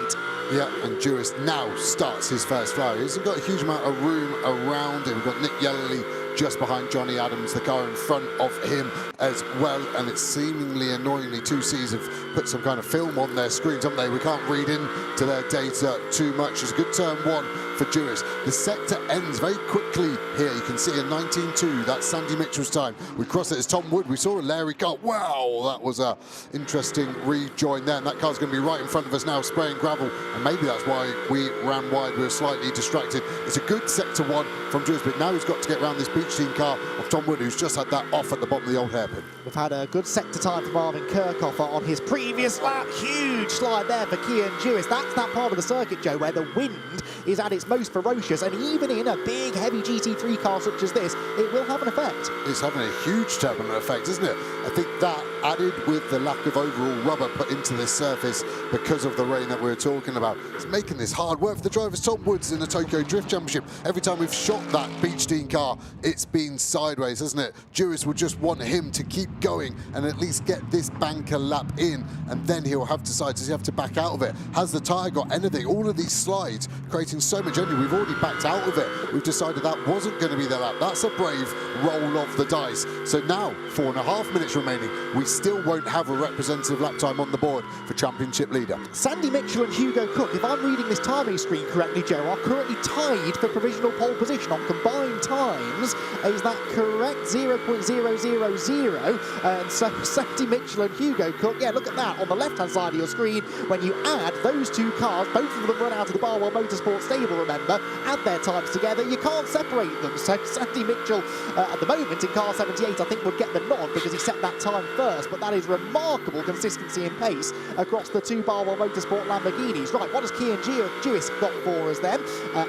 Yeah, and Jewis now starts his first fly. He hasn't got a huge amount of room around him. We've got Nick Yellerly just behind Johnny Adams, the car in front of him as well. And it's seemingly annoyingly, 2Cs have put some kind of film on their screens, haven't they? We can't read into their data too much. It's a good turn one for Jewis. The sector ends very quickly here. You can see a 19.2. That's Sandy Mitchell's time. We cross it as Tom Wood. We saw a Larry car. Wow, that was a interesting rejoin there. And that car's going to be right in front of us now, spraying gravel. And maybe that's why we ran wide. We were slightly distracted. It's a good sector one from Jewis, but now he's got to get around this beach team car of Tom Wood, who's just had that off at the bottom of the old hairpin. We've had a good sector time for Marvin Kirchhoffer on his previous lap. Huge slide there for Kian Jewis. That's that part of the circuit, Joe, where the wind is at its most ferocious, and even in a big, heavy GT3 car such as this, it will have an effect. It's having a huge turbulent effect, isn't it? I think that, added with the lack of overall rubber put into this surface because of the rain that we were talking about, it's making this hard work for the drivers. Tom Woods in the Tokyo Drift Championship, every time we've shot that Beach Team car, it's been sideways, hasn't it? Jewis will just want him to keep going and at least get this banker lap in, and then he'll have to decide, does he have to back out of it? Has the tyre got anything? All of these slides creating so much energy. We've already backed out of it. We've decided that wasn't going to be the lap. That's a brave roll of the dice. So now, 4.5 minutes remaining, we still won't have a representative lap time on the board for championship leader. Sandy Mitchell and Hugo Cook, if I'm reading this timing screen correctly, Joe, are currently tied for provisional pole position on combined times. Is that correct? 0.000. And so Sandy Mitchell and Hugo Cook, yeah, look at that on the left-hand side of your screen. When you add those two cars, both of them run out of the Barwell Motorsports stable, remember, add their times together, you can't separate them. So Sandy Mitchell, at the moment in car 78, I think would get the nod because he set that time first, but that is remarkable consistency in pace across the two Barwell Motorsport Lamborghinis. Right, what does Kian Jewis got for us then?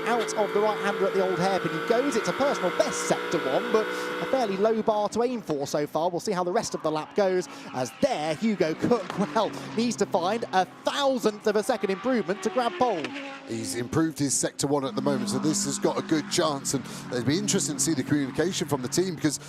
Out of the right-hander at the old hairpin he goes. It's a personal best sector one, but a fairly low bar to aim for so far. We'll see how the rest of the lap goes, as there Hugo Cook, well, needs to find 1,000th of a second improvement to grab pole. He's improved his sector one at the moment, so this has got a good chance, and it'll be interesting to see the communication from the team because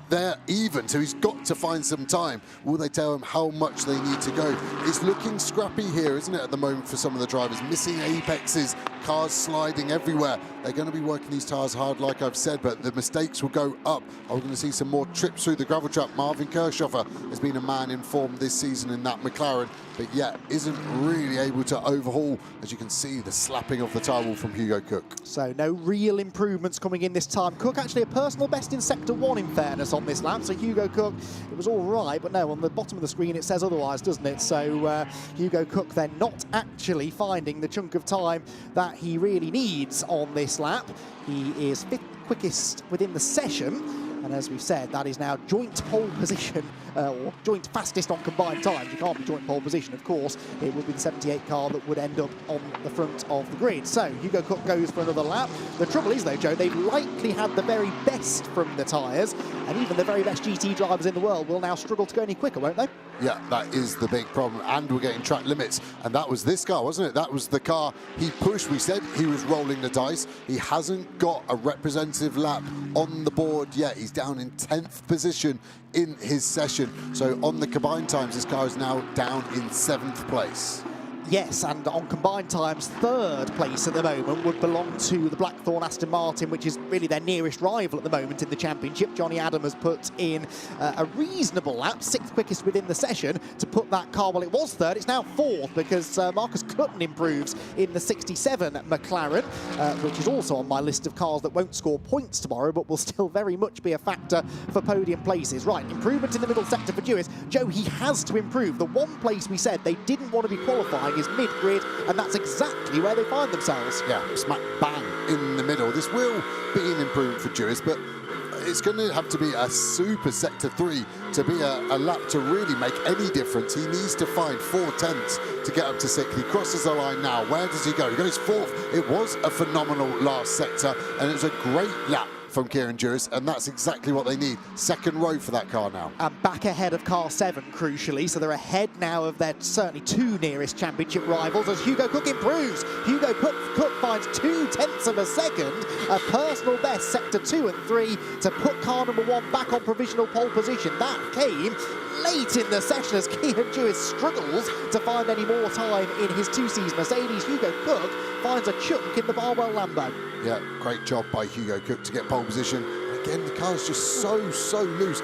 they're even, so he's got to find some time. Will they tell him how much they need to go? It's looking scrappy here, isn't it, at the moment for some of the drivers? Missing apexes, cars sliding everywhere. They're going to be working these tyres hard, like I've said, but the mistakes will go up. Are we going to see some more trips through the gravel trap? Marvin Kirchhoffer has been a man in form this season in that McLaren, but yet isn't really able to overhaul. As you can see, the slapping of the tyre wall from Hugo Cook. So no real improvements coming in this time. Cook actually a personal best in sector one, in fairness, on this lap. So Hugo Cook, it was all right, but no, on the bottom of the screen it says otherwise, doesn't it? So Hugo Cook then not actually finding the chunk of time that he really needs on this lap. He is 5th quickest within the session. And as we've said, that is now joint pole position, or joint fastest on combined times. You can't be joint pole position, of course. It would be the 78 car that would end up on the front of the grid. So Hugo Cook goes for another lap. The trouble is, though, Joe, they've likely had the very best from the tyres, and even the very best GT drivers in the world will now struggle to go any quicker, won't they? Yeah, that is the big problem, and we're getting track limits, and that was this car, wasn't it? That was the car he pushed. We said he was rolling the dice. He hasn't got a representative lap on the board yet. He's down in 10th position in his session. So on the combined times, this car is now down in 7th place. Yes, and on combined times, 3rd place at the moment would belong to the Blackthorn Aston Martin, which is really their nearest rival at the moment in the championship. Johnny Adam has put in a reasonable lap, 6th quickest within the session, to put that car, well, it was 3rd, it's now 4th, because Marcus Clutton improves in the 67 McLaren, which is also on my list of cars that won't score points tomorrow, but will still very much be a factor for podium places. Right, improvement in the middle sector for Jewis. Joe, he has to improve. The one place we said they didn't want to be qualifying is mid-grid, and that's exactly where they find themselves. Yeah, smack bang in the middle. This will be an improvement for Jewis, but it's going to have to be a super sector 3 to be a lap to really make any difference. He needs to find 4/10 to get up to 6th. He crosses the line now. Where does he go? He goes 4th. It was a phenomenal last sector, and it was a great lap from Kieran Jewis, and that's exactly what they need. Second row for that car now. And back ahead of car 7, crucially, so they're ahead now of their certainly 2 nearest championship rivals as Hugo Cook improves. Hugo Cook finds 0.2 of a second, a personal best, sector 2 and 3, to put car number 1 back on provisional pole position. That came late in the session as Kieran Jewis struggles to find any more time in his 2Cs Mercedes. Hugo Cook finds a chunk in the Barwell Lambo. Yeah, great job by Hugo Cook to get pole position. Again, the car's just so loose.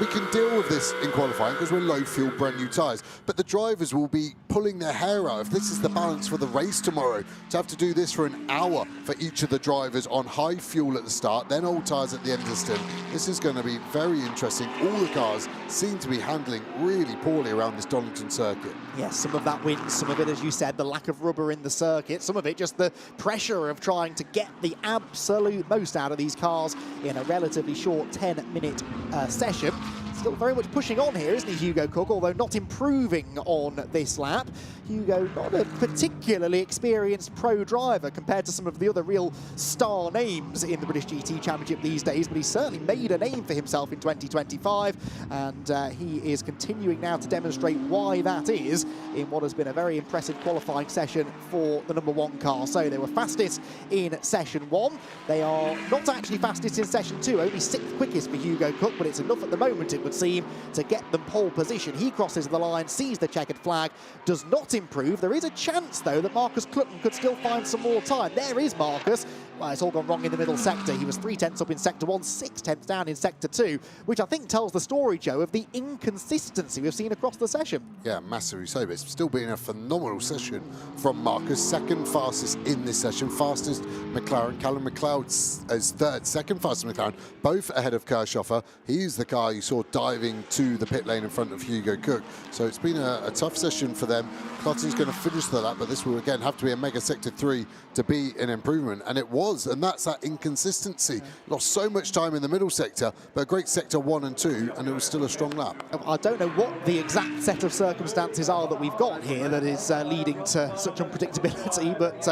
We can deal with this in qualifying because we're low fuel, brand new tyres. But the drivers will be pulling their hair out if this is the balance for the race tomorrow. To have to do this for an hour for each of the drivers on high fuel at the start, then old tyres at the end of the stint. This is going to be very interesting. All the cars seem to be handling really poorly around this Donington circuit. Yes, some of that wind, some of it, as you said, the lack of rubber in the circuit, some of it just the pressure of trying to get the absolute most out of these cars in a relatively short 10-minute session. Still very much pushing on here, isn't he, Hugo Cook, although not improving on this lap. Hugo, not a particularly experienced pro driver compared to some of the other real star names in the British GT Championship these days, but he's certainly made a name for himself in 2025, and he is continuing now to demonstrate why that is in what has been a very impressive qualifying session for the number 1 car. So they were fastest in session 1. They are not actually fastest in session 2, only 6th quickest for Hugo Cook, but it's enough at the moment, it would seem, to get them pole position. He crosses the line, sees the checkered flag, does not improve. There is a chance, though, that Marcus Clutton could still find some more time. There is Marcus. Well, it's all gone wrong in the middle sector. He was 0.3 up in sector 1, 0.6 down in sector 2, which I think tells the story, Joe, of the inconsistency we've seen across the session. Yeah, massively so, but it's still been a phenomenal session from Marcus. Second fastest in this session, fastest McLaren. Callum McLeod as third, second fastest McLaren, both ahead of Kirchhoffer. He's the car you saw diving to the pit lane in front of Hugo Cook. So it's been a tough session for them. Clutton's going to finish the lap, but this will again have to be a mega sector 3 to be an improvement, and it was, and that's that inconsistency. Lost so much time in the middle sector, but a great sector 1 and 2, and it was still a strong lap. I don't know what the exact set of circumstances are that we've got here that is leading to such unpredictability, but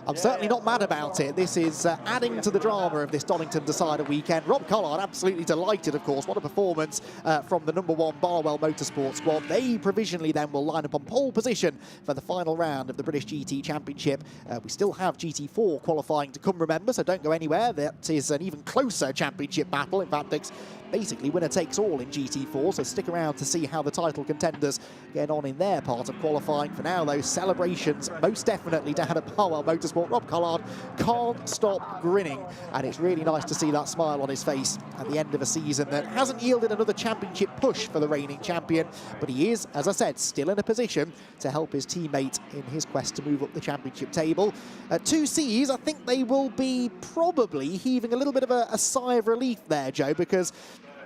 I'm certainly not mad about it. This is adding to the drama of this Donington Decider weekend. Rob Collard absolutely delighted, of course. What a performance from the number 1 Barwell Motorsports squad. They provisionally then will line up on pole position for the final round of the British GT Championship. We still have GT4 qualifying to come, remember, so don't go anywhere. That is an even closer championship battle. In fact, it's basically winner takes all in GT4, so stick around to see how the title contenders get on in their part of qualifying. For now, those celebrations most definitely down at Barwell Motorsport. Rob Collard can't stop grinning, and it's really nice to see that smile on his face at the end of a season that hasn't yielded another championship push for the reigning champion, but he is, as I said, still in a position to help his teammate in his quest to move up the championship table. 2Cs, I think they will be probably heaving a little bit of a sigh of relief there, Joe, because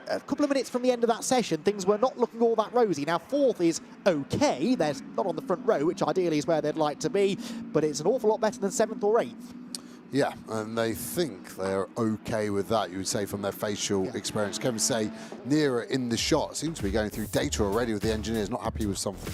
a couple of minutes from the end of that session, things were not looking all that rosy. Now, 4th is okay. They're not on the front row, which ideally is where they'd like to be, but it's an awful lot better than 7th or 8th. Yeah, and they think they're okay with that, you would say, from their facial experience. Kevin Say, nearer in the shot, seems to be going through data already with the engineers, not happy with something.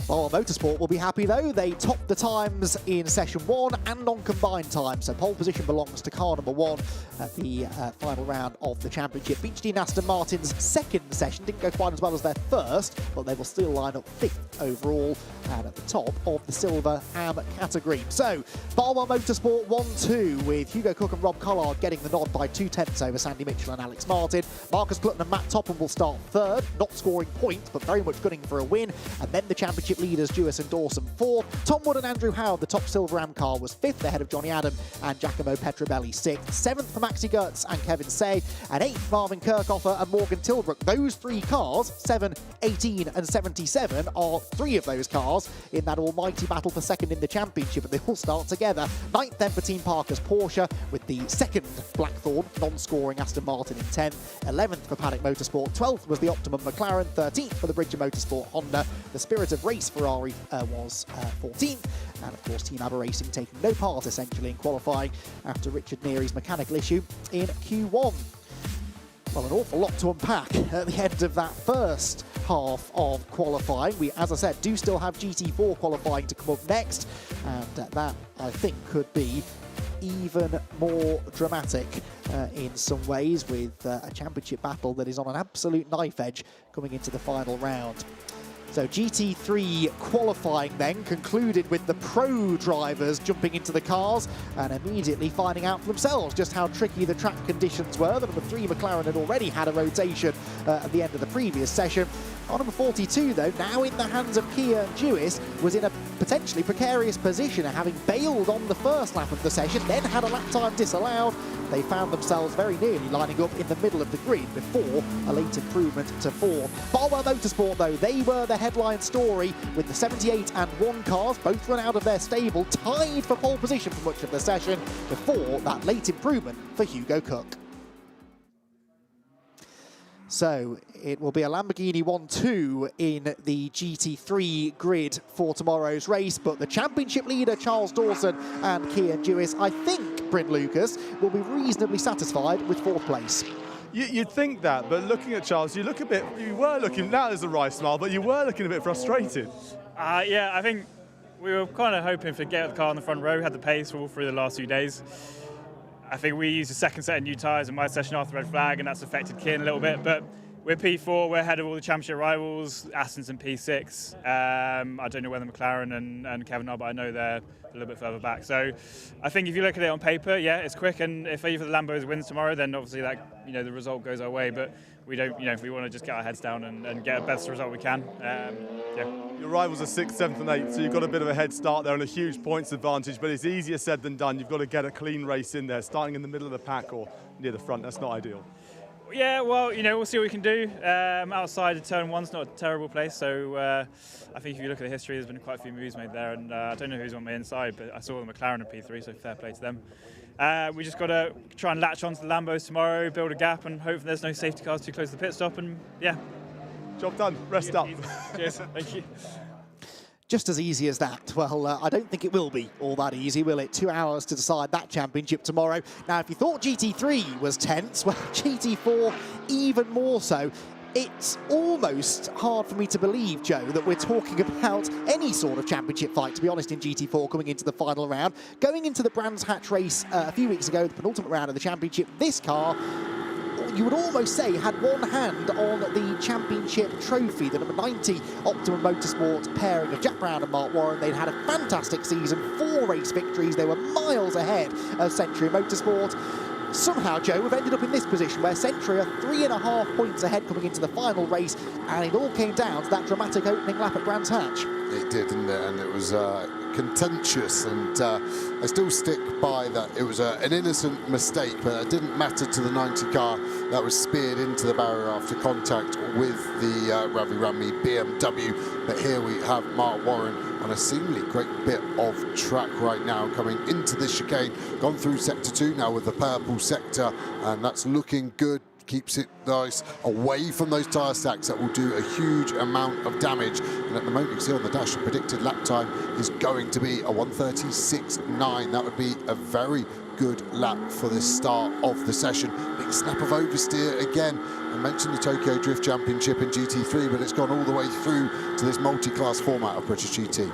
Well, Motorsport will be happy, though. They topped the times in session 1 and on combined time, so pole position belongs to car number 1 at the final round of the championship. Beechdean Aston Martin's second session didn't go quite as well as their first, but they will still line up 5th overall and at the top of the silver AM category. So, Barwell Motorsport 1-2 with Hugo Cook and Rob Collard getting the nod by 0.2 over Sandy Mitchell and Alex Martin. Marcus Clutton and Matt Topham will start 3rd, not scoring points, but very much gunning for a win. And then the championship leaders, Jewis and Dawson, 4th. Tom Wood and Andrew Howard, the top silver AM car, was 5th ahead of Johnny Adam and Giacomo Petrobelli, 6th. 7th for Maxi Gertz and Kevin Say, and 8th Marvin Kirchhoffer and Morgan Tilbrook. Those 3 cars, 7, 18 and 77, are 3 of those cars in that almighty battle for 2nd in the championship, and they all start together. 9th then for Team Parker's Porsche, with the 2nd Blackthorn non-scoring Aston Martin in 10th. 11th for Paddock Motorsport. 12th was the Optimum McLaren. 13th for the Bridger Motorsport Honda. The Spirit of Race Ferrari was 14th. And of course, Team Aber Racing taking no part essentially in qualifying after Richard Neary's mechanical issue in Q1. Well, an awful lot to unpack at the end of that first half of qualifying. We, as I said, do still have GT4 qualifying to come up next, and that, I think, could be even more dramatic in some ways, with a championship battle that is on an absolute knife edge coming into the final round. So GT3 qualifying then concluded with the pro drivers jumping into the cars and immediately finding out for themselves just how tricky the track conditions were. The number 3 McLaren had already had a rotation at the end of the previous session. Our number 42 though, now in the hands of Kia and Jewis, was in a potentially precarious position, having bailed on the first lap of the session, then had a lap time disallowed. They found themselves very nearly lining up in the middle of the grid before a late improvement to 4. SRO Motorsport though, they were the headline story, with the 78 and 1 cars both run out of their stable, tied for pole position for much of the session before that late improvement for Hugo Cook. So it will be a Lamborghini 1-2 in the GT3 grid for tomorrow's race, but the championship leader Charles Dawson and Kian Jewis, I think, Bryn Lucas, will be reasonably satisfied with 4th place. You'd think that, but looking at Charles, you were looking, now there's a wry smile, but you were looking a bit frustrated. Yeah, I think we were kind of hoping to get the car on the front row, had the pace all through the last few days. I think we used a second set of new tyres in my session after the red flag, and that's affected Kian a little bit. But we're P4, we're ahead of all the championship rivals. Aston's in P6. I don't know whether McLaren and Kevin are, but I know they're a little bit further back. So I think if you look at it on paper, yeah, it's quick. And if either the Lambos wins tomorrow, then obviously that, the result goes our way. But we don't, we want to just get our heads down and get the best result we can. Yeah. Your rivals are 6th, 7th and 8th, so you've got a bit of a head start there and a huge points advantage, but it's easier said than done. You've got to get a clean race in there, starting in the middle of the pack or near the front. That's not ideal. Yeah, well, we'll see what we can do. Outside of turn 1's not a terrible place, so I think if you look at the history, there's been quite a few moves made there, and I don't know who's on my inside, but I saw the McLaren in P3, so fair play to them. We just got to try and latch onto the Lambos tomorrow, build a gap, and hope there's no safety cars too close to the pit stop, and yeah. Job done. Rest up. Cheers. Thank you. Just as easy as that. Well, I don't think it will be all that easy, will it? 2 hours to decide that championship tomorrow. Now, if you thought GT3 was tense, well, GT4 even more so. It's almost hard for me to believe, Joe, that we're talking about any sort of championship fight, to be honest, in GT4 coming into the final round. Going into the Brands Hatch race a few weeks ago, the penultimate round of the championship, this car, you would almost say, had one hand on the championship trophy. The number 90 Optimum Motorsports pairing of Jack Brown and Mark Warren. They'd had a fantastic season, 4 race victories. They were miles ahead of Century Motorsport. Somehow, Joe, we've ended up in this position where Century are 3.5 points ahead coming into the final race, and it all came down to that dramatic opening lap at Brands Hatch. It did, didn't it? And it was contentious, and I still stick by that it was an innocent mistake, but it didn't matter to the 90 car that was speared into the barrier after contact with the Ravi Rami BMW. But here we have Mark Warren on a seemingly great bit of track right now, coming into this chicane, gone through sector 2 now with the purple sector, and that's looking good. Keeps it nice away from those tyre stacks that will do a huge amount of damage. And at the moment, you can see on the dash, the predicted lap time is going to be a 1:36.9. That would be a very good lap for the start of the session. Big snap of oversteer again. I mentioned the Tokyo Drift Championship in GT3, but it's gone all the way through to this multi-class format of British GT.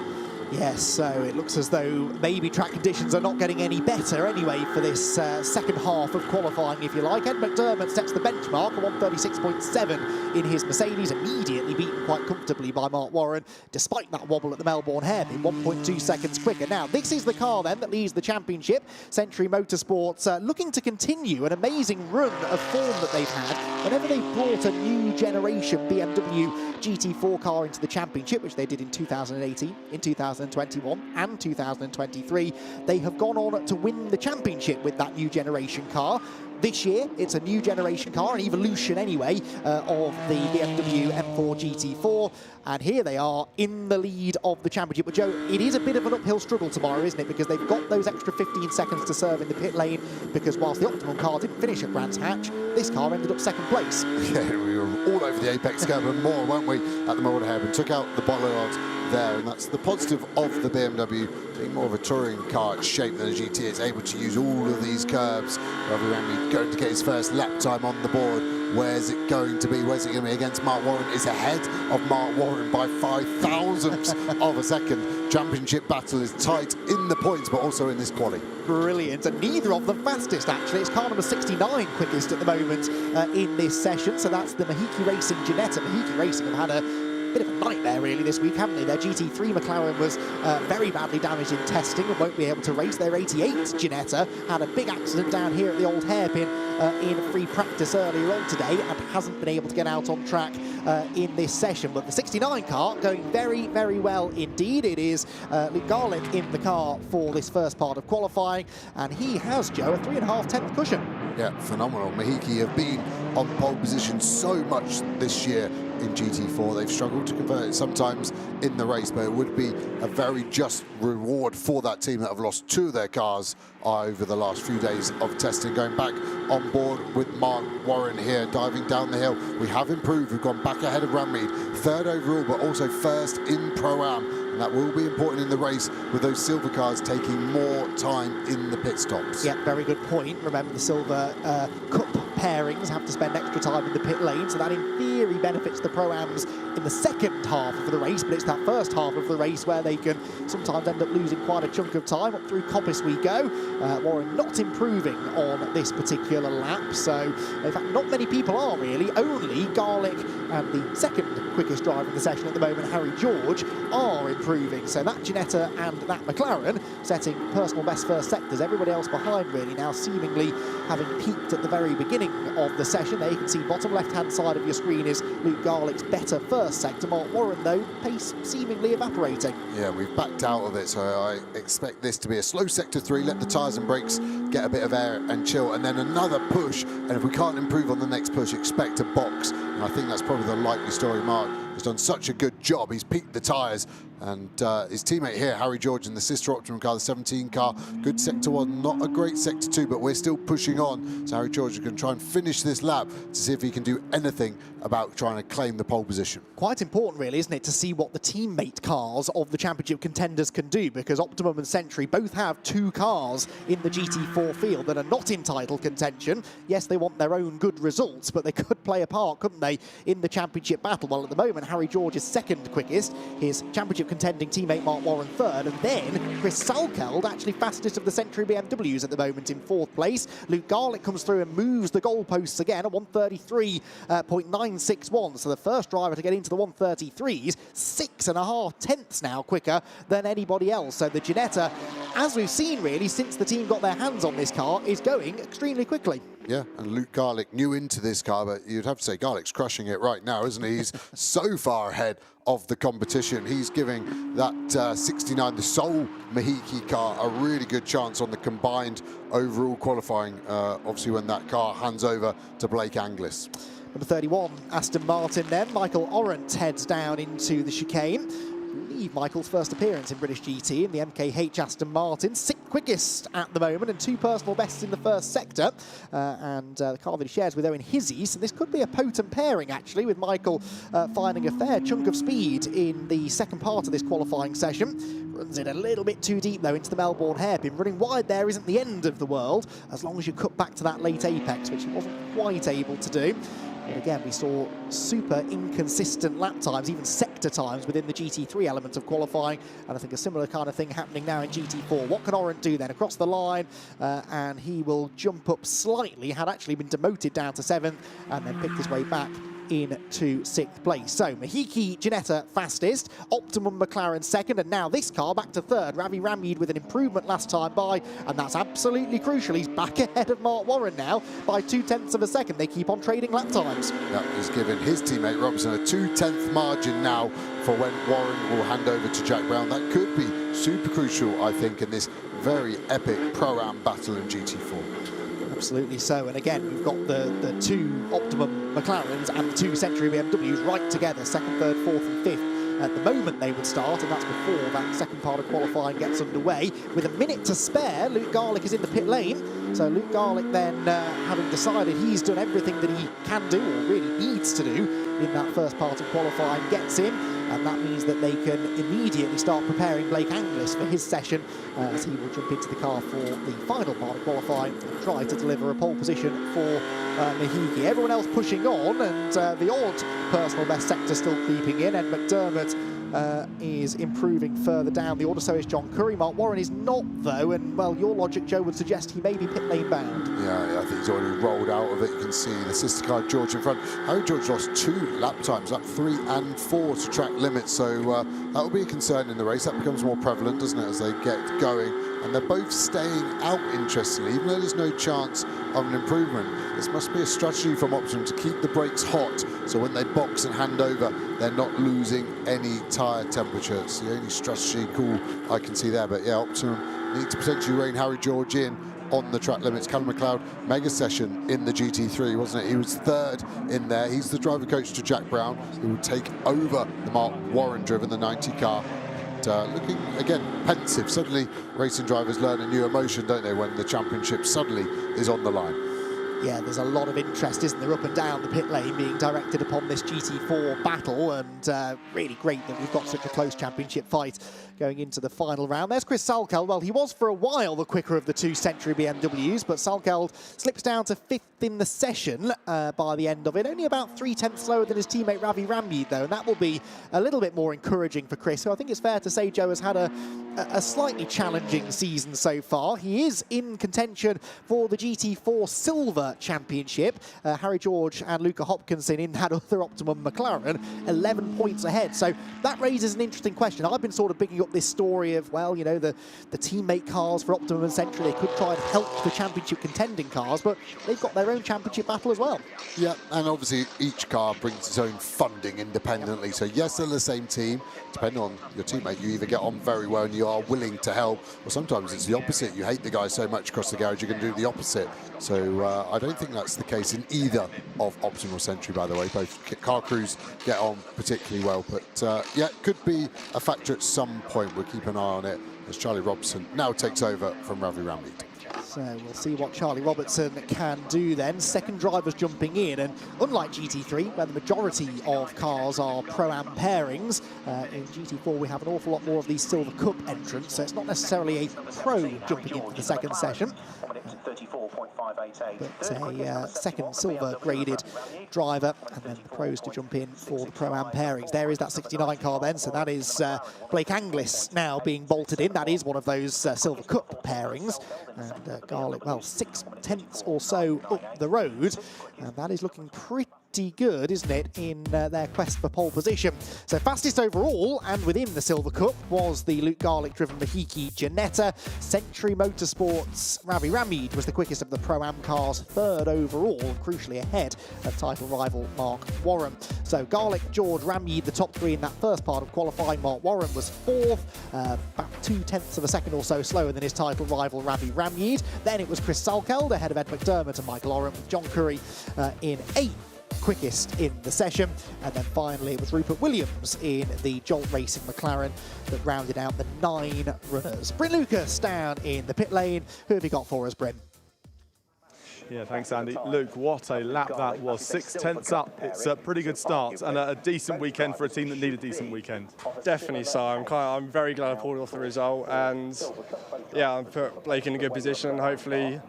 Yes, so it looks as though maybe track conditions are not getting any better anyway for this second half of qualifying, if you like. Ed McDermott sets the benchmark, a 1:36.7 in his Mercedes, immediately beaten quite comfortably by Mark Warren, despite that wobble at the Melbourne hairpin, 1.2 seconds quicker. Now, this is the car then that leads the championship. Century Motorsports looking to continue an amazing run of form that they've had whenever they brought a new generation BMW GT4 car into the championship, which they did in 2018, in 2021 and 2023. They have gone on to win the championship with that new generation car. This year, it's a new generation car, an evolution anyway, of the BMW M4 GT4. And here they are in the lead of the championship. But Joe, it is a bit of an uphill struggle tomorrow, isn't it? Because they've got those extra 15 seconds to serve in the pit lane, because whilst the Optimum car didn't finish at Brands Hatch, this car ended up second place. Yeah, we were all over the apex curve and more, weren't we, at the Melbourne hairpin. Took out the bollard there, and that's the positive of the BMW being more of a touring car shape than a GT. It's able to use all of these curves. Ravi Rami going to get his first lap time on the board. Where's it going to be? Where's it going to be against Mark Warren? Is ahead of Mark Warren by 0.005 of a second. championship battle is tight in the points, but also in this quali. Brilliant, and neither of them fastest actually. It's car number 69 quickest at the moment in this session, so that's the Mahiki Racing Ginetta. Mahiki Racing have had a bit of a nightmare really this week, haven't they? Their GT3 McLaren was very badly damaged in testing and won't be able to race. Their 88 Ginetta had a big accident down here at the old hairpin in free practice earlier on today and hasn't been able to get out on track in this session. But the 69 car going very, very well indeed. It is Luke Garlick in the car for this first part of qualifying, and he has, Joe, a 3.5 cushion. Yeah, phenomenal. Mahiki have been on pole position so much this year in GT4. They've struggled to convert it sometimes in the race, but it would be a very just reward for that team that have lost 2 of their cars over the last few days of testing. Going back on board with Mark Warren here, diving down the hill. We have improved. We've gone back ahead of Rammeed, 3rd overall, but also 1st in Pro-Am. And that will be important in the race with those silver cars taking more time in the pit stops. Yeah, very good point. Remember, the silver cup pairings have to spend extra time in the pit lane, so that in theory benefits the Pro-Ams in the second half of the race, but it's that first half of the race where they can sometimes end up losing quite a chunk of time. Up through Coppice we go. Warren not improving on this particular lap, so in fact not many people are really. Only Garlick and the second quickest driver in the session at the moment, Harry George, are improving. So that Ginetta and that McLaren setting personal best first sectors. Everybody else behind really now seemingly having peaked at the very beginning of the session. There you can see bottom left-hand side of your screen is Luke Garlick's better first sector. Mark Warren, though, pace seemingly evaporating. Yeah, we've backed out of it, so I expect this to be a slow sector 3, let the tyres and brakes get a bit of air and chill, and then another push, and if we can't improve on the next push, expect a box. And I think that's probably the likely story. Mark has done such a good job. He's peaked the tyres, and his teammate here, Harry George, in the sister Optimum car, the 17 car, good sector 1, not a great sector 2, but we're still pushing on. So Harry George is going to try and finish this lap to see if he can do anything about trying to claim the pole position. Quite important really, isn't it, to see what the teammate cars of the championship contenders can do, because Optimum and Century both have 2 cars in the GT4 field that are not in title contention. Yes, they want their own good results, but they could play a part, couldn't they, in the championship battle? Well, at the moment, Harry George is second quickest, his championship contending teammate Mark Warren 3rd, and then Chris Salkeld, actually fastest of the Century BMWs at the moment, in 4th place. Luke Garlick comes through and moves the goalposts again at 133.961, so the first driver to get into the 133s, 6.5 tenths now quicker than anybody else. So the Ginetta, as we've seen really since the team got their hands on this car, is going extremely quickly. Yeah, and Luke Garlick new into this car, but you'd have to say Garlick's crushing it right now, isn't he? He's so far ahead of the competition. He's giving that 69, the sole Mahiki car, a really good chance on the combined overall qualifying, obviously when that car hands over to Blake Anglis. Number 31, Aston Martin then. Michael Orant heads down into the chicane. Michael's first appearance in British GT in the MKH Aston Martin, 6th quickest at the moment and 2 personal bests in the first sector, and the car that he shares with Owen Hizzy, so this could be a potent pairing actually, with Michael finding a fair chunk of speed in the second part of this qualifying session. Runs it a little bit too deep though into the Melbourne hairpin. Running wide there isn't the end of the world, as long as you cut back to that late apex, which he wasn't quite able to do. But again, we saw super inconsistent lap times, even sector times within the GT3 element of qualifying, and I think a similar kind of thing happening now in GT4. What can Orant do then? Across the line, and he will jump up slightly, had actually been demoted down to 7th, and then picked his way back into 6th place. So Mahiki Ginetta fastest, Optimum McLaren 2nd, and now this car back to 3rd. Ravi Ramid with an improvement last time by, and that's absolutely crucial. He's back ahead of Mark Warren now by 0.2 of a second. They keep on trading lap times. Yeah, he's given his teammate Robinson a 0.2 margin now for when Warren will hand over to Jack Brown. That could be super crucial, I think, in this very epic Pro-Am battle in GT4. Absolutely so, and again we've got the 2 Optimum McLarens and the 2 Century BMWs right together, 2nd, 3rd, 4th and 5th. At the moment they would start, and that's before that second part of qualifying gets underway. With a minute to spare, Luke Garlick is in the pit lane. So Luke Garlick then, having decided he's done everything that he can do, or really needs to do, in that first part of qualifying, gets in. And that means that they can immediately start preparing Blake Anglis for his session, as he will jump into the car for the final part of qualifying and try to deliver a pole position for Mahiki. Everyone else pushing on, and the odd personal best sector still creeping in. Ed McDermott is improving further down the order, so is John Curry. Mark Warren is not, though, and, well, your logic, Joe, would suggest he may be pit lane bound. Yeah, I think he's already rolled out of it. You can see the sister car, George, in front. Harry George lost 2 lap times, lap 3 and 4 to track limits, so that will be a concern in the race. That becomes more prevalent, doesn't it, as they get going. And they're both staying out, interestingly, even though there's no chance of an improvement. This must be a strategy from Optimum to keep the brakes hot, so when they box and hand over, they're not losing any tyre temperature. It's the only strategy call I can see there. But yeah, Optimum need to potentially rein Harry George in on the track limits. Callum McLeod, mega session in the GT3, wasn't it? He was 3rd in there. He's the driver coach to Jack Brown, who will take over the Mark Warren driven, the 90 car. Looking, again, pensive. Suddenly, racing drivers learn a new emotion, don't they, when the championship suddenly is on the line. Yeah, there's a lot of interest, isn't there, up and down the pit lane being directed upon this GT4 battle, and really great that we've got such a close championship fight going into the final round. There's Chris Salkeld. Well, he was for a while the quicker of the 2 Century BMWs, but Salkeld slips down to 5th in the session by the end of it. Only about 3/10 slower than his teammate Ravi Ramjeet, though, and that will be a little bit more encouraging for Chris, who I think it's fair to say, Joe, has had a slightly challenging season so far. He is in contention for the GT4 Silver Championship. Harry George and Luca Hopkinson in that other Optimum McLaren, 11 points ahead. So that raises an interesting question. I've been sort of picking up this story of, well, you know, the teammate cars for Optimum and Century, they could try and help the championship contending cars, but they've got their own championship battle as well. Yeah, and obviously each car brings its own funding independently. So yes, they're the same team. Depending on your teammate, you either get on very well and you are willing to help, or sometimes it's the opposite. You hate the guy so much across the garage, you're going to do the opposite. So I don't think that's the case in either of Optimum or Century, by the way. Both car crews get on particularly well, but yeah, it could be a factor at some point. We'll keep an eye on it as Charlie Robson now takes over from Ravi Ramjeet. So we'll see what Charlie Robertson can do then. Second drivers jumping in, and unlike GT3, where the majority of cars are Pro-Am pairings, in GT4 we have an awful lot more of these Silver Cup entrants, so it's not necessarily a pro jumping in for the second session, but a second silver graded driver, and then the pros to jump in for the Pro-Am pairings. There is that 69 car then, so that is Blake Anglis now being bolted in. That is one of those Silver Cup pairings, and Garlick, well, 6/10 or so up the road, and that is looking pretty good, isn't it, in their quest for pole position. So fastest overall and within the Silver Cup was the Luke Garlick-driven Mahiki Janetta. Century Motorsports' Ravi Ramjeet was the quickest of the Pro-Am cars, 3rd overall, crucially ahead of title rival Mark Warren. So Garlick, George, Ramjeet, the top 3 in that first part of qualifying. Mark Warren was 4th, about 0.2 of a second or so slower than his title rival Ravi Ramjeet. Then it was Chris Salkeld ahead of Ed McDermott and Michael Oren, with John Curry in 8th. Quickest in the session, and then finally it was Rupert Williams in the Jolt Racing McLaren that rounded out the 9 runners. Bryn Lucas down in the pit lane. Who have you got for us, Bryn? Yeah, thanks, Andy. Luke, what a lap that was. 6/10 up. It's a pretty good start and a decent weekend for a team that need a decent weekend. Definitely so. I'm very glad I pulled off the result, and yeah, I put Blake in a good position, and hopefully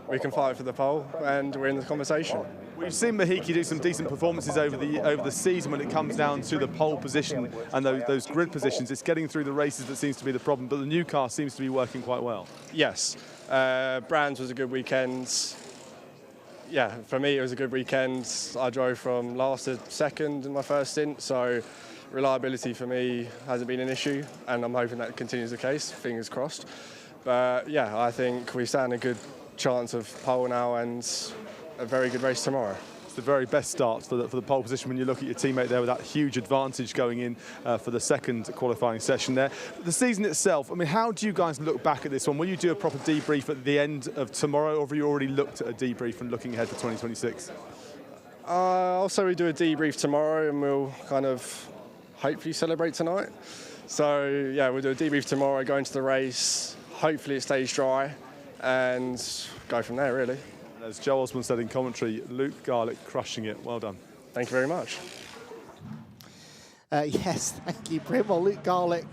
we can fight for the pole and we're in the conversation. We've seen Mahiki do some decent performances over the season when it comes down to the pole position and those grid positions. It's getting through the races that seems to be the problem, but the new car seems to be working quite well. Yes, Brands was a good weekend. Yeah, for me it was a good weekend. I drove from last to second in my first stint, so reliability for me hasn't been an issue, and I'm hoping that continues the case, fingers crossed. But yeah, I think we stand a good chance of pole now and a very good race tomorrow. It's the very best start for the pole position when you look at your teammate there with that huge advantage going in for the second qualifying session there. The season itself, I mean, how do you guys look back at this one? Will you do a proper debrief at the end of tomorrow, or have you already looked at a debrief and looking ahead for 2026? I'll say we do a debrief tomorrow and we'll kind of hopefully celebrate tonight. So yeah, we'll do a debrief tomorrow, go into the race, hopefully it stays dry, and go from there, really. As Joe Osborne said in commentary, Luke Garlick crushing it. Well done. Thank you very much. Yes, thank you, Prim. Well, Luke Garlick,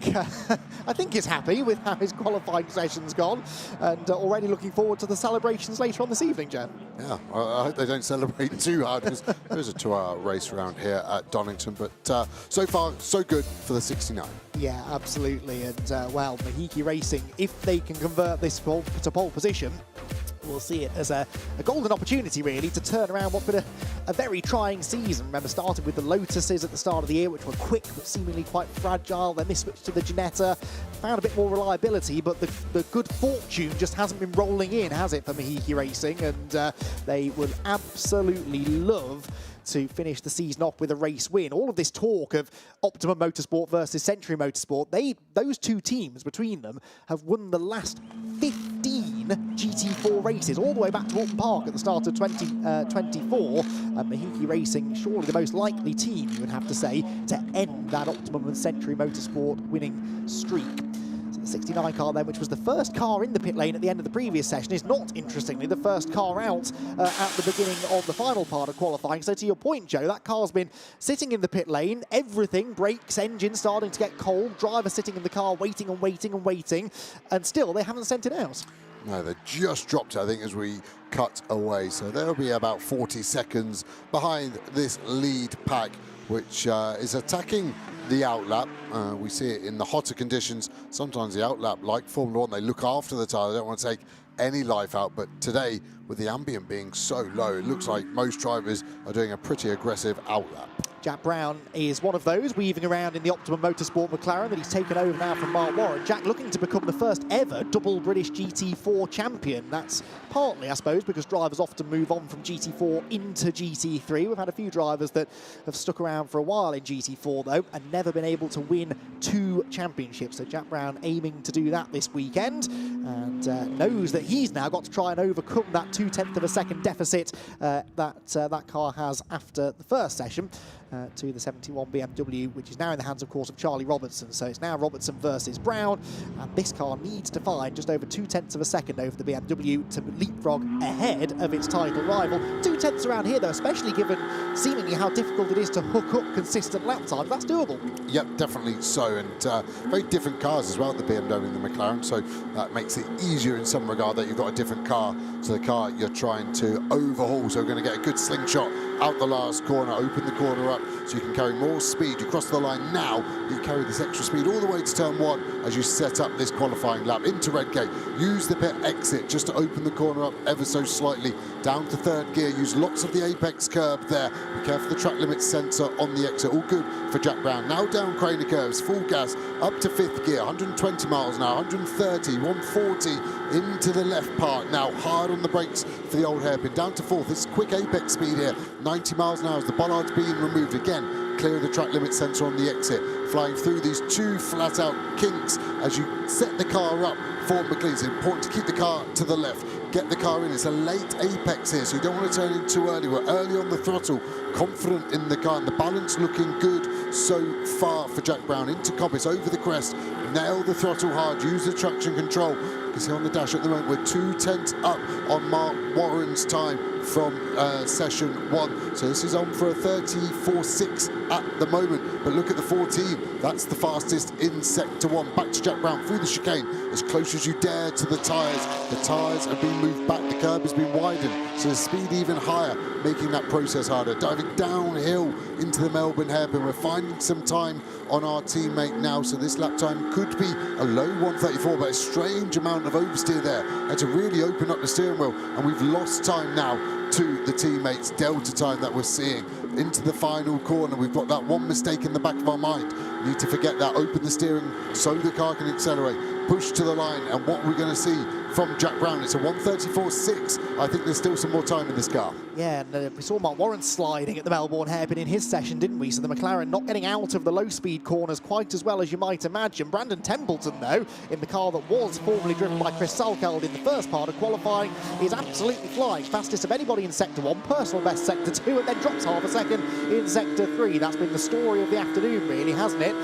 I think is happy with how his qualifying session's gone, and already looking forward to the celebrations later on this evening, Jan. Yeah, I hope they don't celebrate too hard, because there's a 2-hour race around here at Donington, but so far, so good for the 69. Yeah, absolutely, and well, Mahiki Racing, if they can convert this to pole position, we'll see it as a golden opportunity, really, to turn around what's been a very trying season. Remember, started with the Lotuses at the start of the year, which were quick but seemingly quite fragile. Then they switched to the Ginetta, found a bit more reliability, but the good fortune just hasn't been rolling in, has it, for Mahiki Racing? And they would absolutely love to finish the season off with a race win. All of this talk of Optimum Motorsport versus Century Motorsport, those two teams between them have won the last 15 GT4 races, all the way back to Alton Park at the start of 2024. And Mahiki Racing, surely the most likely team, you would have to say, to end that Optimum and Century Motorsport winning streak. So the 69 car then, which was the first car in the pit lane at the end of the previous session, is not, interestingly, the first car out at the beginning of the final part of qualifying. So to your point, Joe, that car's been sitting in the pit lane, everything, brakes, engine starting to get cold, driver sitting in the car waiting and waiting and waiting, and still they haven't sent it out. No, they just dropped it, I think, as we cut away. So they'll be about 40 seconds behind this lead pack, which is attacking the outlap. We see it in the hotter conditions. Sometimes the outlap, like Formula 1, they look after the tyre. They don't want to take any life out. But today, with the ambient being so low, it looks like most drivers are doing a pretty aggressive outlap. Jack Brown is one of those, weaving around in the Optimum Motorsport McLaren that he's taken over now from Mark Warren. Jack looking to become the first ever double British GT4 champion. That's partly, I suppose, because drivers often move on from GT4 into GT3. We've had a few drivers that have stuck around for a while in GT4, though, and never been able to win 2 championships. So Jack Brown aiming to do that this weekend, and knows that he's now got to try and overcome that 0.2 of a second deficit that car has after the first session. To the 71 BMW, which is now in the hands, of course, of Charlie Robertson. So it's now Robertson versus Brown, and this car needs to find just over 0.2 of a second over the BMW to leapfrog ahead of its title rival. 0.2 around here, though, especially given seemingly how difficult it is to hook up consistent lap times, that's doable. Yep, definitely so, and very different cars as well, the BMW and the McLaren, so that makes it easier in some regard that you've got a different car to the car you're trying to overhaul. So we're going to get a good slingshot out the last corner, open the corner up, so you can carry more speed. You cross the line now, you carry this extra speed all the way to turn 1 as you set up this qualifying lap into Redgate. Use the pit exit just to open the corner up ever so slightly. Down to 3rd gear, use lots of the apex curb there. Be careful of the track limit sensor on the exit. All good for Jack Brown. Now down Craner curves, full gas, up to 5th gear, 120 miles an hour, 130, 140 into the left part. Now hard on the brakes for the old hairpin. Down to 4th, this is quick apex speed here, 90 miles an hour as the bollard's being removed again. Clear of the track limit sensor on the exit, flying through these 2 flat-out kinks as you set the car up for McLean. It's important to keep the car to the left, get the car in. It's a late apex here, so you don't want to turn in too early. We're early on the throttle, confident in the car, and the balance looking good so far for Jack Brown. Into Coppice, over the crest, nail the throttle hard, use the traction control. You can see on the dash at the moment, we're 0.2 up on Mark Warren's time from session 1. So this is on for a 34.6 at the moment. But look at the 14. That's the fastest in sector 1. Back to Jack Brown through the chicane, as close as you dare to the tyres. The tyres have been moved back. The curb has been widened. So the speed even higher, making that process harder. Diving downhill into the Melbourne hairpin. We're finding some time on our teammate now. So this lap time could be a low 134, but a strange amount of oversteer there. Had to really open up the steering wheel, and we've lost time now to the teammates' delta time that we're seeing into the final corner. We've got that one mistake in the back of our mind. Need to forget that, open the steering so the car can accelerate, push to the line, and what we're going to see from Jack Brown, it's a 134.6. I think there's still some more time in this car. Yeah, and we saw Mark Warren sliding at the Melbourne hairpin in his session, didn't we? So the McLaren not getting out of the low-speed corners quite as well as you might imagine. Brandon Templeton, though, in the car that was formerly driven by Chris Salkeld in the first part of qualifying, is absolutely flying. Fastest of anybody in Sector 1, personal best Sector 2, and then drops half a second in Sector 3. That's been the story of the afternoon, really, hasn't it?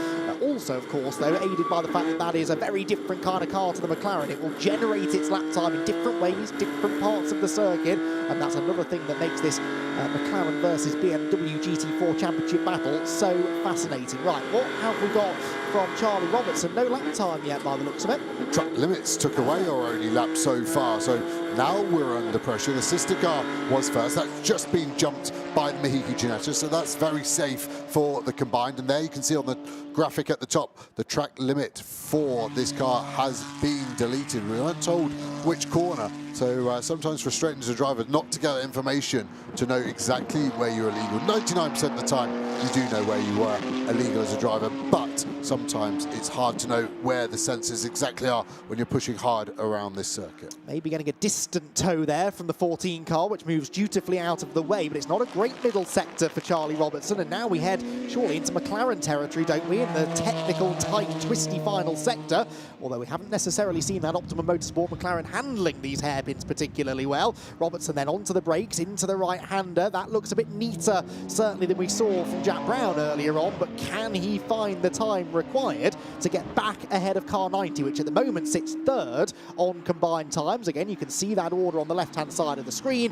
Also, of course, though, aided by the fact that that is a very different kind of car to the McLaren. It will generate its lap time in different ways, different parts of the circuit, and that's another thing that makes this McLaren versus BMW GT4 Championship battle so fascinating. Right, what have we got from Charlie Robertson? No lap time yet by the looks of it. Track limits took away our only lap so far, so now we're under pressure. The sister car was first. That's just been jumped by the Mahiki Ginetta, so that's very safe for the combined. And there you can see on the graphic at the top, the track limit for this car has been deleted. We weren't told which corner, so sometimes frustrating as a driver not to get that information to know exactly where you're illegal. 99% of the time you do know where you were illegal as a driver, but sometimes it's hard to know where the sensors exactly are when you're pushing hard around this circuit. Maybe getting a distant tow there from the 14 car, which moves dutifully out of the way, but it's not a great middle sector for Charlie Robertson. And now we head surely into McLaren territory, don't we, in the technical, tight, twisty final sector, although we haven't necessarily seen that Optimum Motorsport McLaren handling these hairpins particularly well. Robertson then onto the brakes, into the right-hander. That looks a bit neater, certainly, than we saw from Jack Brown earlier on, but can he find the time required to get back ahead of car 90, which at the moment sits third on combined times? Again, you can see that order on the left-hand side of the screen.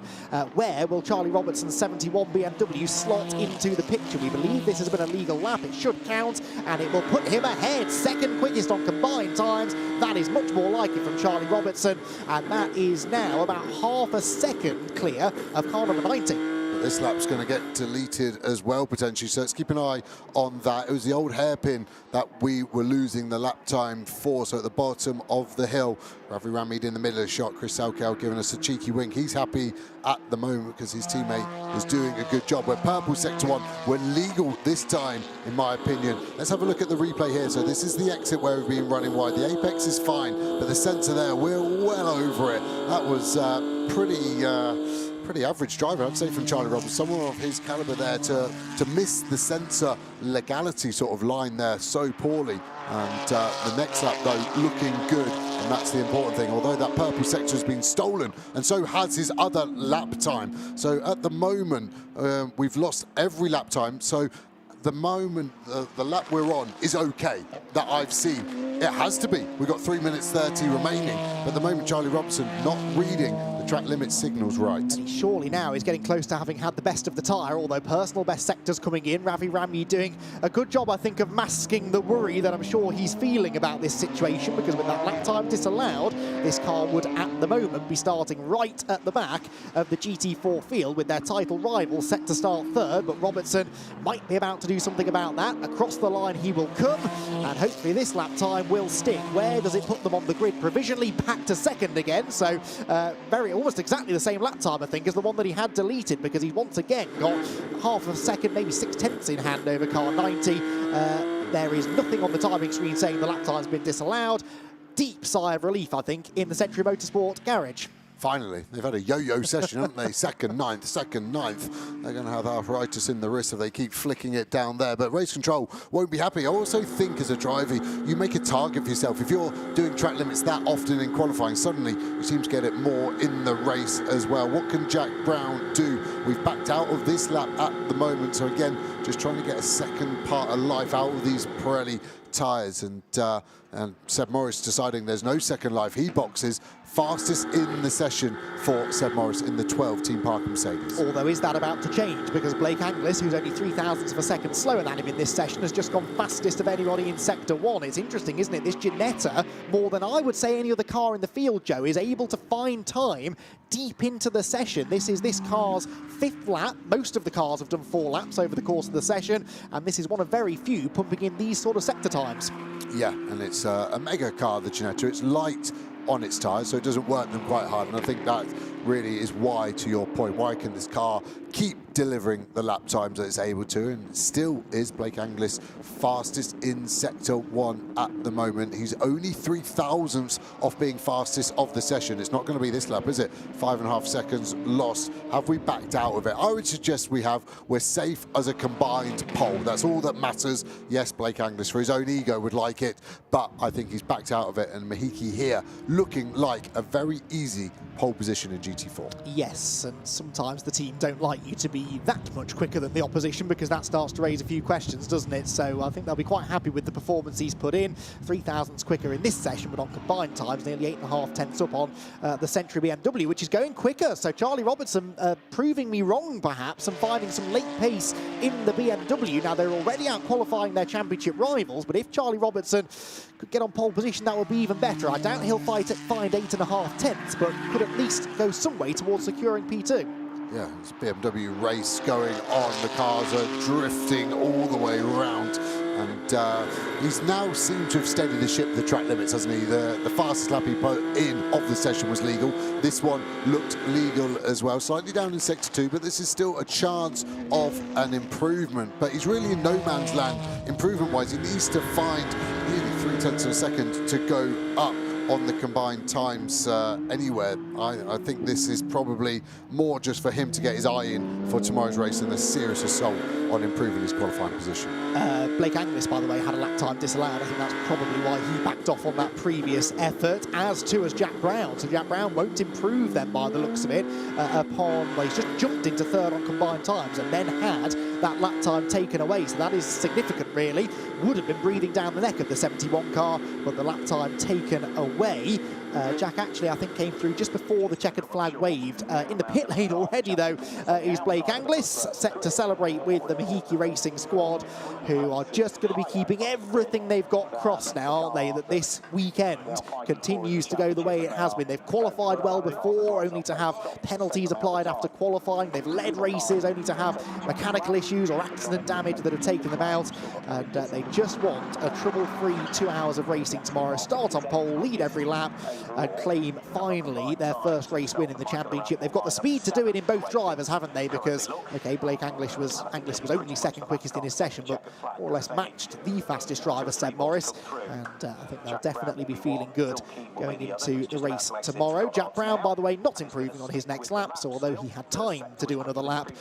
Where will Charlie Robertson's 71 BMW slot into the picture? We believe this has been a legal lap. It should count, and it will put him ahead, second quickest on combined times. That is much more like it from Charlie Robertson, and that is now about half a second clear of car number 90. This lap's going to get deleted as well, potentially, so let's keep an eye on that. It was the old hairpin that we were losing the lap time for, so at the bottom of the hill, Ravi Ramid in the middle of the shot, Chris Salkel giving us a cheeky wink. He's happy at the moment because his teammate is doing a good job. We're purple sector 1, we're legal this time, in my opinion. Let's have a look at the replay here. So this is the exit where we've been running wide. The apex is fine, but the centre there, we're well over it. That was pretty average driver, I'd say, from Charlie Robertson. Someone of his calibre there to miss the centre legality sort of line there so poorly. And the next lap, though, looking good, and that's the important thing. Although that purple sector has been stolen, and so has his other lap time. So at the moment, we've lost every lap time. So the moment the lap we're on is okay, that I've seen. It has to be. We've got 3 minutes 30 remaining. But at the moment, Charlie Robertson not reading the track limit signals right. And he surely now is getting close to having had the best of the tyre, although personal best sectors coming in. Ravi Rami doing a good job, I think, of masking the worry that I'm sure he's feeling about this situation, because with that lap time disallowed, this car would at the moment be starting right at the back of the GT4 field with their title rival set to start third, but Robertson might be about to do something about that. Across the line he will come, and hopefully this lap time will stick. Where does it put them on the grid? Provisionally back to second again, so almost exactly the same lap time, I think, as the one that he had deleted, because he's once again got half a second, maybe 6/10 in hand over car 90. There is nothing on the timing screen saying the lap time's been disallowed. Deep sigh of relief, I think, in the SRO Motorsport garage. Finally, they've had a yo-yo session, haven't they? Second, ninth. They're going to have arthritis in the wrist if they keep flicking it down there. But race control won't be happy. I also think as a driver, you make a target for yourself. If you're doing track limits that often in qualifying, suddenly you seem to get it more in the race as well. What can Jack Brown do? We've backed out of this lap at the moment. So again, just trying to get a second part of life out of these Pirelli tyres. And Seb Morris deciding there's no second life. He boxes fastest in the session for Seb Morris in the 12 Team Parker Mercedes. Although is that about to change, because Blake Anglis, who's only 0.003 of a second slower than him in this session, has just gone fastest of anybody in Sector 1. It's interesting, isn't it? This Ginetta, more than I would say any other car in the field, Joe, is able to find time deep into the session. This is this car's 5th lap. Most of the cars have done 4 laps over the course of the session, and this is one of very few pumping in these sort of sector times. Yeah, and it's a mega car, the Ginetta. It's light on its tyres, so it doesn't work them quite hard, and I think that really is why, to your point, why can this car keep delivering the lap times that it's able to, and still is Blake Anglis fastest in Sector 1 at the moment. He's only 0.003 off being fastest of the session. It's not going to be this lap, is it? 5.5 seconds lost. Have we backed out of it? I would suggest we have. We're safe as a combined pole. That's all that matters. Yes, Blake Anglis, for his own ego, would like it, but I think he's backed out of it, and Mahiki here looking like a very easy pole position in GT4. Yes, and sometimes the team don't like you to be be that much quicker than the opposition, because that starts to raise a few questions, doesn't it? So I think they'll be quite happy with the performance he's put in. 3,000s quicker in this session, but on combined times, nearly 8.5 tenths up on the Century BMW, which is going quicker. So Charlie Robertson proving me wrong, perhaps, and finding some late pace in the BMW. Now, they're already out qualifying their championship rivals, but if Charlie Robertson could get on pole position, that would be even better. I doubt he'll find 8.5 tenths, but could at least go some way towards securing P2. Yeah, it's a BMW race going on. The cars are drifting all the way around. And he's now seemed to have steadied the ship, the track limits, hasn't he? The fastest lap he put in of the session was legal. This one looked legal as well. Slightly down in Sector 2, but this is still a chance of an improvement. But he's really in no man's land improvement-wise. He needs to find nearly 0.3 of a second to go up on the combined times anywhere. I think this is probably more just for him to get his eye in for tomorrow's race and a serious assault on improving his qualifying position. Blake Anglis, by the way, had a lap time disallowed. I think that's probably why he backed off on that previous effort, as Jack Brown. So Jack Brown won't improve then, by the looks of it, well, he's just jumped into third on combined times and then had that lap time taken away. So that is significant, really. Would have been breathing down the neck of the 71 car, but the lap time taken away. Jack actually, I think, came through just before the checkered flag waved. In the pit lane already, though, is Blake Anglis, set to celebrate with the Mahiki Racing squad, who are just going to be keeping everything they've got crossed now, aren't they? That this weekend continues to go the way it has been. They've qualified well before, only to have penalties applied after qualifying. They've led races, only to have mechanical issues or accident damage that have taken them out. And they just want a trouble-free 2 hours of racing tomorrow. Start on pole, lead every lap, and claim finally their first race win in the championship. They've got the speed to do it in both drivers, haven't they? Because, okay, Blake Anglis was only second quickest in his session, but more or less matched the fastest driver, Seb Morris. And I think they'll definitely be feeling good going into the race tomorrow. Jack Brown, by the way, not improving on his next lap, so although he had time to do another lap,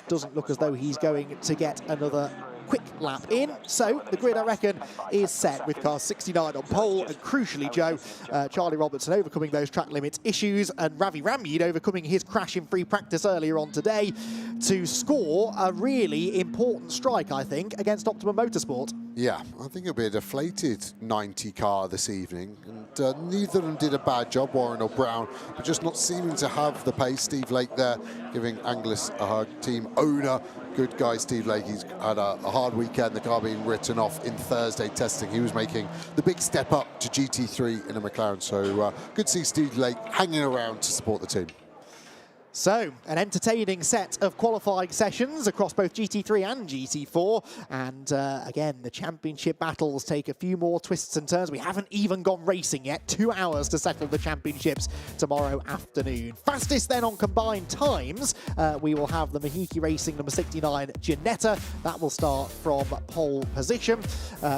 doesn't look as though he's going to get another quick lap in. So the grid, I reckon, is set with car 69 on pole, and crucially, Joe, Charlie Robertson overcoming those track limits issues, and Ravi Ramyeed overcoming his crash in free practice earlier on today to score a really important strike, I think, against Optimum Motorsport. Yeah, I think it'll be a deflated 90 car this evening, and neither of them did a bad job, Warren or Brown, but just not seeming to have the pace. Steve Lake there giving Anglis a hug. Team owner, good guy Steve Lake. He's had a hard weekend, the car being written off in Thursday testing. He was making the big step up to GT3 in a McLaren, so good to see Steve Lake hanging around to support the team. So, an entertaining set of qualifying sessions across both GT3 and GT4. And again, the championship battles take a few more twists and turns. We haven't even gone racing yet. 2 hours to settle the championships tomorrow afternoon. Fastest then on combined times, we will have the Mahiki Racing number 69 Ginetta. That will start from pole position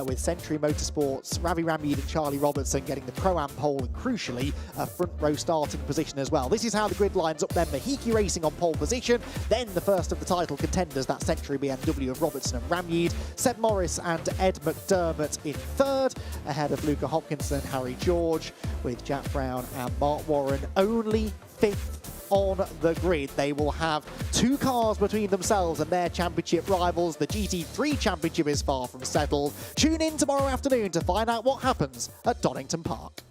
with Century Motorsports, Ravi Ramyeed and Charlie Robertson getting the Pro-Am pole, and crucially, a front row starting position as well. This is how the grid lines up then. Mahiki Racing on pole position, then the first of the title contenders, that Century BMW of Robertson and Ramyeed, Seb Morris and Ed McDermott in third, ahead of Luca Hopkinson and Harry George, with Jack Brown and Mark Warren only fifth on the grid. They will have 2 cars between themselves and their championship rivals. The GT3 championship is far from settled. Tune in tomorrow afternoon to find out what happens at Donington Park.